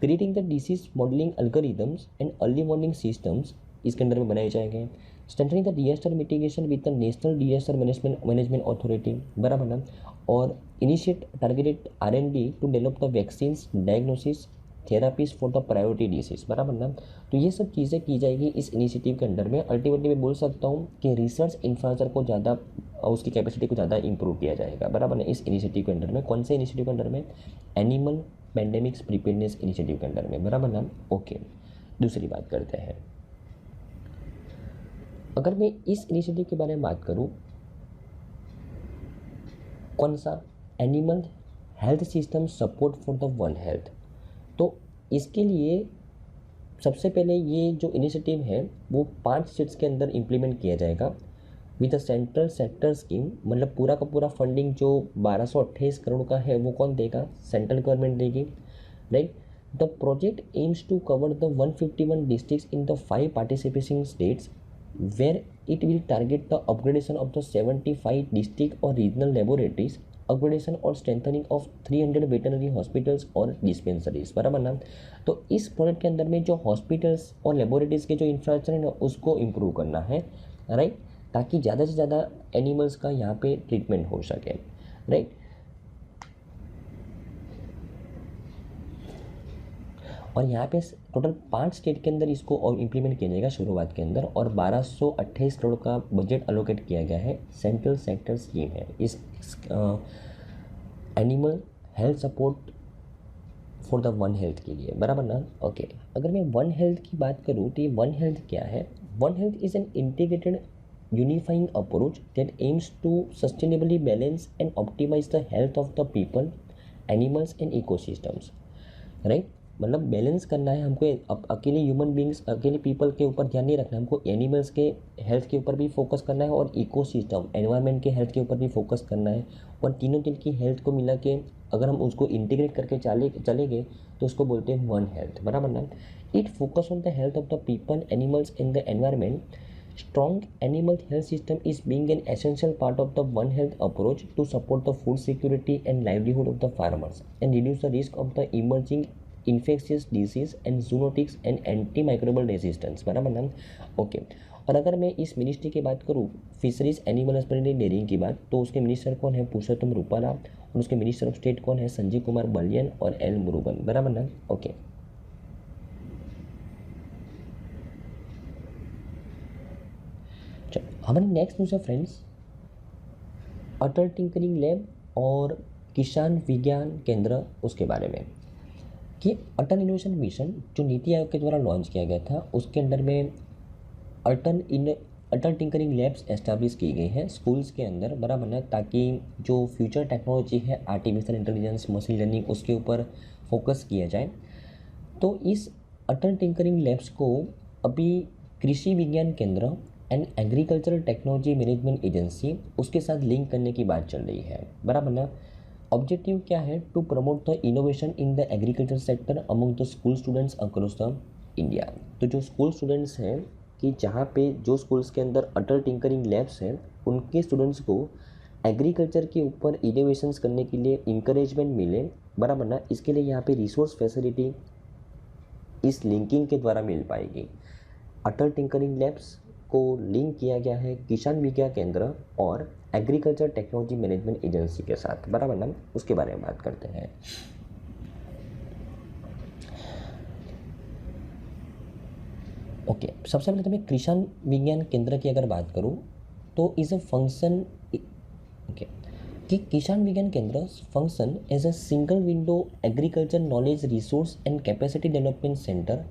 A: Creating the disease modelling algorithms and early warning systems इसके अंदर में बनाए जाएंगे। Strengthening the disaster mitigation with the national disaster management authority, बराबर ना, और initiate targeted R&D to develop the vaccines, diagnosis, therapies for the priority disease, बराबर ना। तो ये सब चीज़ें की जाएगी इस इनिशिएटिव के अंडर में। अल्टीमेटली मैं बोल सकता हूँ कि रिसर्च इंफ्रास्ट्रक्चर को ज़्यादा, उसकी कैपेसिटी को ज़्यादा इंप्रूव किया जाएगा, बराबर ना, इस इनिशिएटिव के अंडर में। कौन से इनिशिएटिव के अंडर में? एनिमल पेंडेमिक्स प्रिपेयरनेस इनिशिएटिव के अंडर में, बराबर ना। ओके, दूसरी बात करते हैं। अगर मैं इस इनिशिएटिव के बारे में बात करूँ, कौन सा? Animal health system support for the one health. तो इसके लिए सबसे पहले ये जो इनिशिएटिव है वो 5 स्टेट्स के अंदर इम्प्लीमेंट किया जाएगा with a central sector scheme. मतलब पूरा का पूरा फंडिंग जो 1228 करोड़ का है वो कौन देगा? सेंट्रल गवर्नमेंट देगी, right. The project aims to cover the 151 districts in the 5 participating states where it will target the upgradation of the 75 district or regional laboratories, upgradation और strengthening of 300 veterinary hospitals और dispensaries, बराबर ना। तो इस project के अंदर में जो हॉस्पिटल्स और लेबोरेटरीज के जो इंफ्रास्ट्रक्चर है ना उसको इम्प्रूव करना है, राइट, ताकि ज़्यादा से ज़्यादा एनिमल्स का यहाँ पे ट्रीटमेंट हो सके, राइट। और यहाँ पे टोटल 5 स्टेट के अंदर इसको इम्प्लीमेंट किया जाएगा शुरुआत के अंदर, और 1228 करोड़ का बजट अलोकेट किया गया है। सेंट्रल सेक्टर स्कीम है इस animal health support for the one health के लिए, बराबर ना। ओके, अगर मैं वन हेल्थ की बात करूँ तो ये वन हेल्थ क्या है? One health is an integrated unifying approach that aims to sustainably balance and optimise the health of the people, animals and ecosystems, right. मतलब बैलेंस करना है हमको, अकेले ह्यूमन बींग्स, अकेले पीपल के ऊपर ध्यान नहीं रखना है हमको, एनिमल्स के हेल्थ के ऊपर भी फोकस करना है और इकोसिस्टम एनवायरनमेंट के हेल्थ के ऊपर भी फोकस करना है। और तीनों की हेल्थ को मिला के अगर हम उसको इंटीग्रेट करके चलेंगे तो उसको बोलते हैं वन हेल्थ, बराबर ना। It focus on the health of the people, animals in the environment. Strong animal health system is being an essential part of the One Health approach to support the food security and livelihood of the farmers and reduce the risk of the emerging infectious disease and zoonotics and antimicrobial resistance, बराबर ना। Okay, और अगर मैं इस ministry की बात करूँ, fisheries animal husbandry dairying की बात, तो उसके मिनिस्टर कौन है? पुरुषोत्तम रूपाला। और उसके मिनिस्टर ऑफ स्टेट कौन है? संजीव कुमार बलियन और एल मुरुगन, बराबर ना। ओके, हमारे नेक्स्ट न्यूज़ है फ्रेंड्स, अटल टिंकरिंग लैब और किसान विज्ञान केंद्र, उसके बारे में कि अटल इनोवेशन मिशन जो नीति आयोग के द्वारा लॉन्च किया गया था उसके अंडर में अटल टिंकरिंग लैब्स एस्टैब्लिश की गई हैं स्कूल्स के अंदर, बराबर ना, ताकि जो फ्यूचर टेक्नोलॉजी है, आर्टिफिशियल इंटेलिजेंस, मशीन लर्निंग, उसके ऊपर फोकस किया जाए। तो इस अटल टिंकरिंग लैब्स को अभी कृषि विज्ञान केंद्र and agricultural technology management agency उसके साथ लिंक करने की बात चल रही है, बराबर ना। ऑब्जेक्टिव क्या है? To promote the innovation in the agriculture sector among the school students across the India. तो जो स्कूल स्टूडेंट्स हैं, कि जहाँ पे जो स्कूल्स के अंदर अटल टिंकरिंग लैब्स हैं उनके स्टूडेंट्स को एग्रीकल्चर के ऊपर इनोवेशंस करने के लिए इंकरेजमेंट मिले, बराबर ना। इसके लिए यहाँ पे रिसोर्स फैसिलिटी इस लिंकिंग के द्वारा मिल पाएगी। अटल टिंकरिंग लैब्स को लिंक किया गया है किसान विज्ञान केंद्र और एग्रीकल्चर टेक्नोलॉजी मैनेजमेंट एजेंसी के साथ, बराबर ना। उसके बारे में बात करते हैं। ओके, सबसे पहले तो मैं किसान विज्ञान केंद्र की अगर बात करूं तो इज़ अ फंक्शन, ओके, कि Kisan Vigyan Kendra function as a single window agriculture knowledge resource and capacity development centre,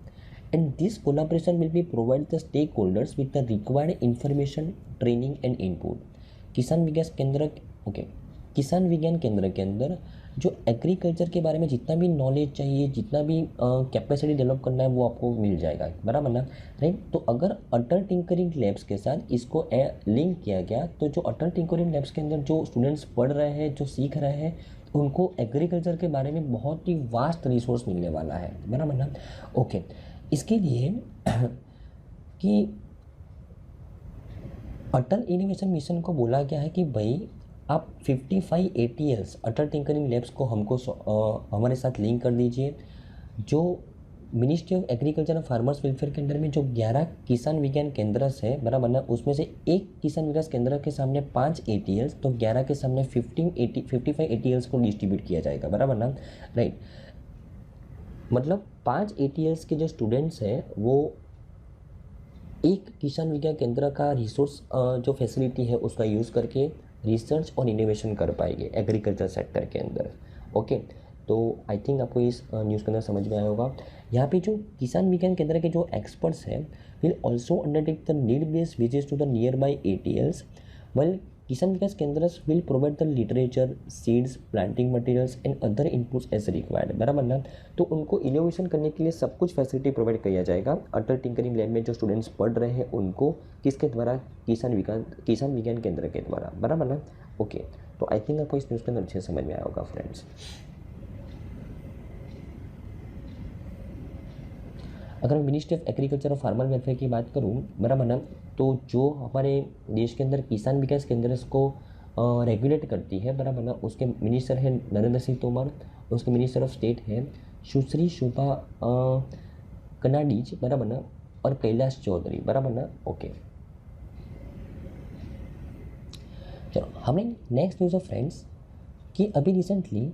A: and this collaboration will be provide the stakeholders with the required information, training and input. किसान विकास केंद्र, okay, किसान विज्ञान केंद्र के अंदर जो agriculture के बारे में जितना भी नॉलेज चाहिए, जितना भी कैपेसिटी डेवलप करना है, वो आपको मिल जाएगा, बराबर ना, राइट। तो अगर अटल टिंकरिंग लैब्स के साथ इसको लिंक किया गया, तो जो अटल टिंकरिंग लैब्स के अंदर जो स्टूडेंट्स पढ़ रहे हैं, जो सीख रहे हैं, उनको एग्रीकल्चर के बारे में बहुत ही वास्ट रिसोर्स मिलने वाला है, बराबर ना। ओके, इसके लिए कि अटल इनोवेशन मिशन को बोला गया है कि भाई आप 55 ATLs अटल टिंकरिंग लैब्स को हमको हमारे साथ लिंक कर दीजिए। जो मिनिस्ट्री ऑफ एग्रीकल्चर और फार्मर्स वेलफेयर के अंदर में जो 11 किसान विज्ञान केंद्र है, बराबर ना, उसमें से एक किसान विकास केंद्र के सामने 5 ATLs, तो 11 के सामने 55 ATLs को डिस्ट्रीब्यूट किया जाएगा, बराबर ना, राइट। मतलब 5 ATLs के जो स्टूडेंट्स हैं वो एक किसान विज्ञान केंद्र का रिसोर्स जो फैसिलिटी है उसका यूज़ करके रिसर्च और इनोवेशन कर पाएंगे एग्रीकल्चर सेक्टर के अंदर। ओके, तो आई थिंक आपको इस न्यूज़ के अंदर समझ में आया होगा। यहाँ पे जो किसान विज्ञान केंद्र के जो एक्सपर्ट्स हैं will also undertake the need based visits to the nearby ATLs, well Kisan Vikas Kendra will provide the literature, seeds, planting materials and other inputs as required, बराबर ना। तो उनको इनोवेशन करने के लिए सब कुछ फैसिलिटी प्रोवाइड किया जाएगा अटल टिंकरिंग लैब में जो स्टूडेंट्स पढ़ रहे हैं उनको, किसके द्वारा, किसान विज्ञान केंद्र के द्वारा, बराबर ना। ओके, तो आई थिंक आपको इस न्यूज़ के अंदर अच्छे समझ में आया होगा फ्रेंड्स। अगर मैं मिनिस्ट्री ऑफ एग्रीकल्चर और फार्मर वेलफेयर की बात करूँ, बराबर ना, तो जो हमारे देश के अंदर किसान विकास केंद्र को रेगुलेट करती है, बराबर ना, उसके मिनिस्टर हैं नरेंद्र सिंह तोमर, उसके मिनिस्टर ऑफ स्टेट हैं सुश्री शोभा कनाडीज, बराबर ना, और कैलाश चौधरी, बराबर ना। ओके, चलो हमें नेक्स्ट न्यूज़ है फ्रेंड्स कि अभी recently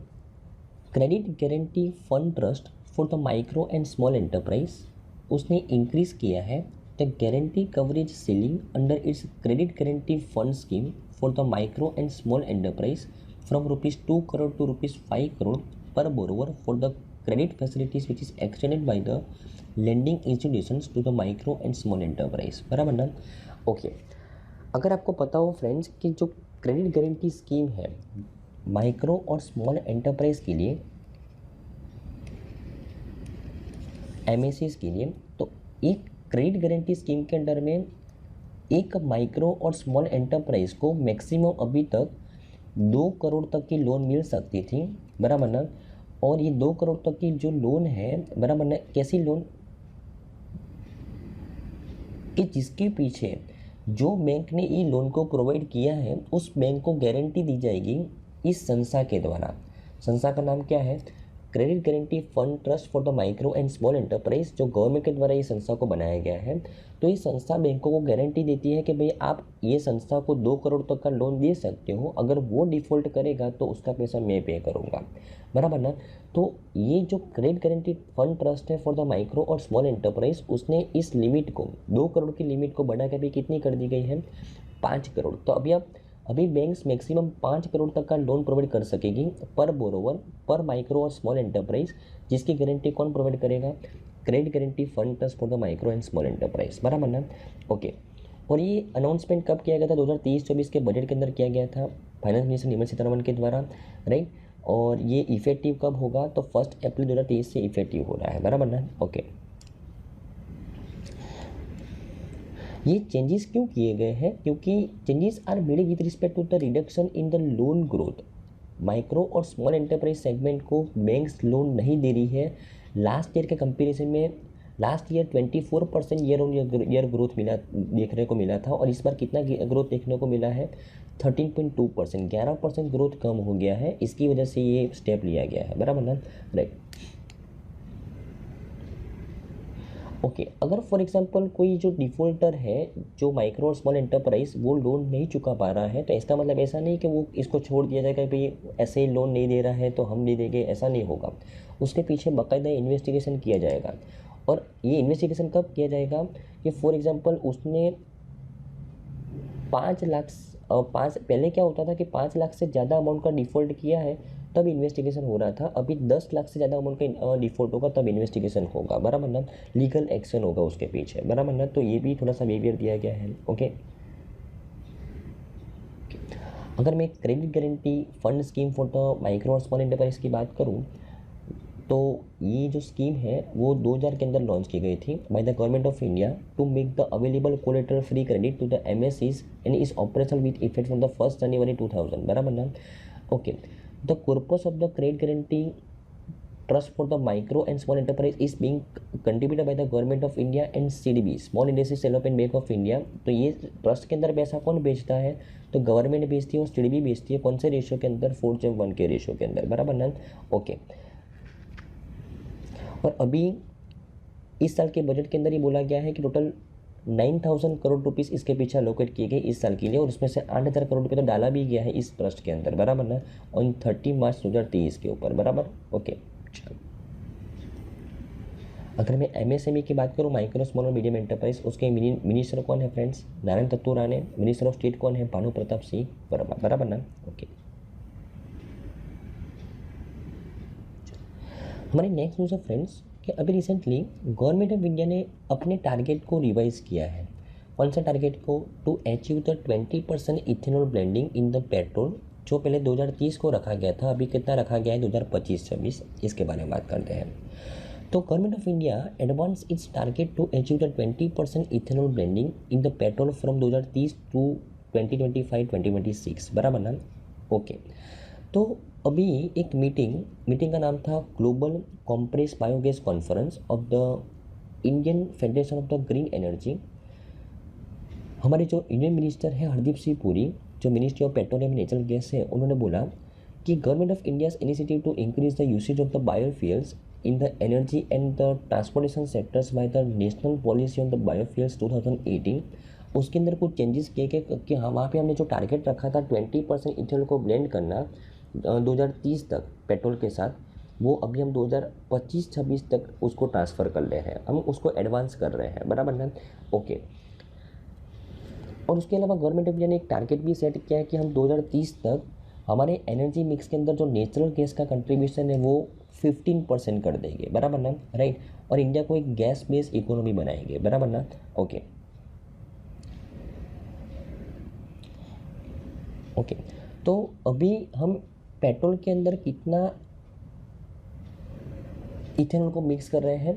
A: credit guarantee fund trust for the micro and small enterprise उसने इंक्रीज़ किया है the guarantee coverage ceiling under its credit guarantee fund scheme for the micro and small enterprise from ₹2 crore to ₹5 crore per borrower for the credit facilities which is extended by the lending institutions to the micro and small enterprise, बराबर ना। Okay, अगर आपको पता हो friends कि जो credit guarantee scheme है micro और स्मॉल एंटरप्राइज के लिए, MSCs के लिए, तो एक क्रेडिट गारंटी स्कीम के अंडर में एक माइक्रो और स्मॉल एंटरप्राइज को मैक्सिमम अभी तक 2 करोड़ तक की लोन मिल सकती थी, बराबर ना। और ये 2 करोड़ तक की जो लोन है, बराबर ना, कैसी लोन कि जिसके पीछे जो बैंक ने ये लोन को प्रोवाइड किया है उस बैंक को गारंटी दी जाएगी इस संस्था के द्वारा। संस्था का नाम क्या है? Credit guarantee fund trust for the micro and small enterprise, जो गवर्नमेंट के द्वारा ये संस्था को बनाया गया है। तो ये संस्था बैंकों को गारंटी देती है कि भाई आप ये संस्था को 2 करोड़ तक का लोन दे सकते हो, अगर वो डिफ़ॉल्ट करेगा तो उसका पैसा मैं पे करूँगा, बराबर ना। तो ये जो क्रेडिट गारंटी फंड ट्रस्ट है फॉर द माइक्रो और स्मॉल एंटरप्राइज, उसने इस लिमिट को 2 करोड़ की लिमिट को बढ़ा के अभी कितनी कर दी गई है? 5 करोड़। तो अभी बैंक्स मैक्सिमम 5 करोड़ तक का लोन प्रोवाइड कर सकेगी पर बोरोवर, पर माइक्रो और स्मॉल एंटरप्राइज, जिसकी गारंटी कौन प्रोवाइड करेगा? Credit guarantee fund trust for the micro and small enterprise, बराबर ना। ओके, और ये अनाउंसमेंट कब किया गया था? 2023-24 के बजट के अंदर किया गया था फाइनेंस मिनिस्टर निर्मला सीतारमण के द्वारा, राइट। और ये इफेक्टिव कब होगा? तो 1 अप्रैल 2023 से इफेक्टिव हो रहा है, बराबर ना। ओके, ये चेंजेस क्यों किए गए हैं? क्योंकि changes are made with respect to the reduction in the loan growth. Micro और स्मॉल एंटरप्राइज सेगमेंट को बैंक्स लोन नहीं दे रही है। लास्ट ईयर के कंपैरिजन में last year 24% year on year growth देखने को मिला था, और इस बार कितना ग्रोथ देखने को मिला है? 13.2%, 11% ग्रोथ कम हो गया है। इसकी वजह से ये स्टेप लिया गया है, बराबर ना, राइट। ओके, अगर फॉर एग्जांपल कोई जो डिफ़ॉल्टर है, जो माइक्रो और स्मॉल एंटरप्राइज, वो लोन नहीं चुका पा रहा है, तो इसका मतलब ऐसा नहीं कि वो इसको छोड़ दिया जाएगा, भाई ऐसे ही लोन नहीं दे रहा है तो हम दे देंगे, ऐसा नहीं होगा। उसके पीछे बाकायदा इन्वेस्टिगेशन किया जाएगा। और ये इन्वेस्टिगेशन कब किया जाएगा कि फॉर एग्जांपल उसने 5 लाख पहले क्या होता था कि 5 लाख से ज़्यादा अमाउंट का डिफ़ॉल्ट किया है तब इन्वेस्टिगेशन हो रहा था। अभी 10 लाख से ज़्यादा अमाउंट का डिफ़ॉल्ट होगा तब इन्वेस्टिगेशन होगा, बराबर ना। लीगल एक्शन होगा उसके पीछे, बराबर ना। तो ये भी थोड़ा सा बिहेवियर दिया गया है। ओके, अगर मैं credit guarantee fund scheme for the micro और स्मॉल एंटरप्राइज की बात करूं, तो ये जो स्कीम है वो 2000 के अंदर लॉन्च की गई थी by the government of India to make the available collateral free credit to the MSEs and is operational with effect from the 1 January 2000, बराबर ना। Okay, the purpose of the credit guarantee trust for the micro and small enterprise is being contributed by the government of India and SIDBI, small industries development bank of India. तो ये trust के अंदर पैसा कौन बेचता है, तो government बेचती है और सीडीबी बेचती है। कौन से रेशियो के अंदर, 4:1 के रेशियो के अंदर, बराबर ना। ओके, और अभी इस साल के बजट के अंदर ये बोला गया है कि टोटल 9000 करोड़ रुपीस इसके पीछे अलोकेट किए गए इस साल के लिए, और उसमें से 8000 करोड़ रुपये तो डाला भी गया है इस ट्रस्ट के अंदर, बराबर ना, ऑन 30 मार्च 2023 के ऊपर, बराबर। ओके, चलो अगर मैं एमएसएमई की बात करूँ, माइक्रो स्मॉल और मीडियम एंटरप्राइज, उसके मिनिस्टर कौन है friends, Narayan Tatu Rane. Minister of state कौन है, भानु प्रताप सिंह वर्मा, बराबर ना। ओके, हमारे नेक्स्ट न्यूज़ है फ्रेंड्स कि अभी रिसेंटली गवर्नमेंट ऑफ इंडिया ने अपने टारगेट को रिवाइज किया है। कौन सा टारगेट को, to achieve the 20% ethanol blending in the petrol, जो पहले 2030 को रखा गया था, अभी कितना रखा गया है 2025-26, इसके बारे में बात करते हैं। तो government of India advance its target to achieve the 20% ethanol blending in the petrol from 2030 to 2025-2026, बराबर ना। ओके, तो अभी एक मीटिंग का नाम था global compress biogas conference of the Indian federation of the green energy. हमारे जो इंडियन मिनिस्टर है हरदीप सिंह पुरी, जो ministry of petroleum and natural gas है, उन्होंने बोला कि government of India's initiative to increase the usage of the biofuels in the energy and the transportation sectors by the national policy on the biofuels 2018, उसके अंदर कुछ changes किए गए कि हाँ, वहाँ पे हमने जो टारगेट रखा था 20% इथेनॉल को ब्लेंड करना 2030 तक पेट्रोल के साथ, वो अभी हम 2025-26 तक उसको ट्रांसफ़र कर रहे हैं, हम उसको एडवांस कर रहे हैं, बराबर ना। ओके, और उसके अलावा गवर्नमेंट ऑफ इंडिया ने एक टारगेट भी सेट किया है कि हम 2030 तक हमारे एनर्जी मिक्स के अंदर जो नेचुरल गैस का कंट्रीब्यूशन है वो 15% कर देंगे, बराबर ना, राइट। और इंडिया को एक गैस बेस्ड इकोनॉमी बनाएंगे, बराबर ना। ओके, ओके, तो अभी हम पेट्रोल के अंदर कितना इथेनॉल को मिक्स कर रहे हैं,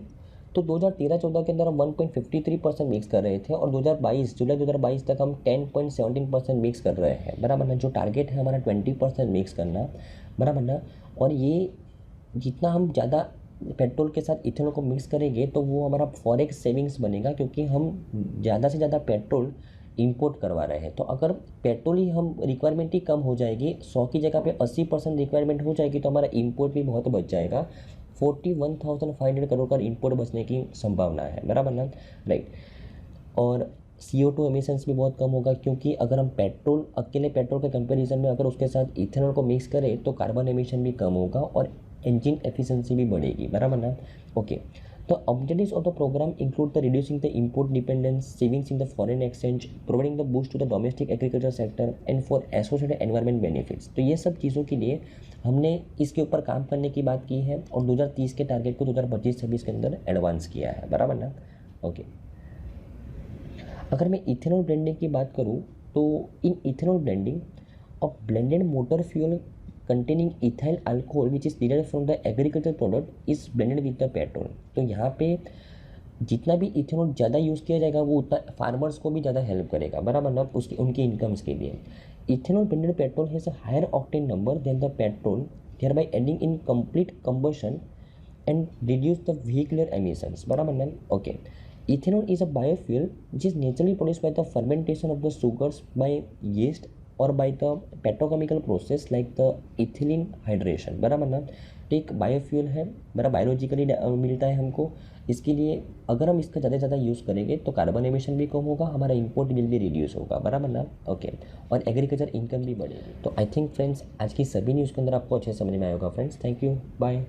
A: तो 2013-14 के अंदर हम 1.53% मिक्स कर रहे थे, और 2022 जुलाई 2022 तक हम 10.17% मिक्स कर रहे हैं, बराबर ना। जो टारगेट है हमारा 20% मिक्स करना, बराबर ना। और ये जितना हम ज़्यादा पेट्रोल के साथ इथेनॉल को मिक्स करेंगे तो वो हमारा फॉरेक्स सेविंग्स बनेगा, क्योंकि हम ज़्यादा से ज़्यादा पेट्रोल इंपोर्ट करवा रहे हैं। तो अगर पेट्रोल ही हम रिक्वायरमेंट ही कम हो जाएगी, 100 की जगह पे 80% रिक्वायरमेंट हो जाएगी, तो हमारा इंपोर्ट भी बहुत बच जाएगा। 41,500 करोड़ का इंपोर्ट बचने की संभावना है, बराबर ना, राइट। और CO2 एमिशंस भी बहुत कम होगा, क्योंकि अगर हम अकेले पेट्रोल के कंपैरिजन में अगर उसके साथ इथेनॉल को मिक्स करें तो कार्बन एमिशन भी कम होगा और इंजन एफिशिएंसी भी बढ़ेगी, बराबर ना। ओके, तो objectives of the programme include the reducing the import dependence, savings in the foreign exchange, providing the boost to the domestic agriculture sector and for associated environment benefits. तो ये सब चीज़ों के लिए हमने इसके ऊपर काम करने की बात की है, और 2030 के टारगेट को 2025-26 के अंदर एडवांस किया है, बराबर ना। ओके, अगर मैं इथेनॉल ब्लेंडिंग की बात करूँ, तो in ethanol blending of blended motor fuel containing ethyl alcohol which is derived from the agricultural product is blended with the petrol। तो यहाँ पे जितना भी इथेनॉल ज़्यादा यूज़ किया जाएगा वो उतना फार्मर्स को भी ज़्यादा हेल्प करेगा, बराबर ना, उसकी उनकी इनकम्स के लिए। Ethanol blended petrol has a higher octane number than the petrol, thereby aiding in complete combustion and reduce the vehicular emissions, बराबर ना। Okay, ethanol is a biofuel which is naturally produced by the fermentation of the sugars by yeast और by the petrochemical process like the ethylene hydration, बराबर ना। तो एक biofuel है, बड़ा biologically मिलता है हमको। इसके लिए अगर हम इसका ज़्यादा से ज़्यादा यूज़ करेंगे तो कार्बन एमिशन भी कम होगा, हमारा इंपोर्ट बिल भी रिड्यूस होगा, बराबर ना। ओके, और एग्रीकल्चर इनकम भी बढ़ेगी। तो आई थिंक फ्रेंड्स आज की सभी न्यूज़ के अंदर आपको अच्छे समझ में आएगा फ्रेंड्स। Thank you, bye.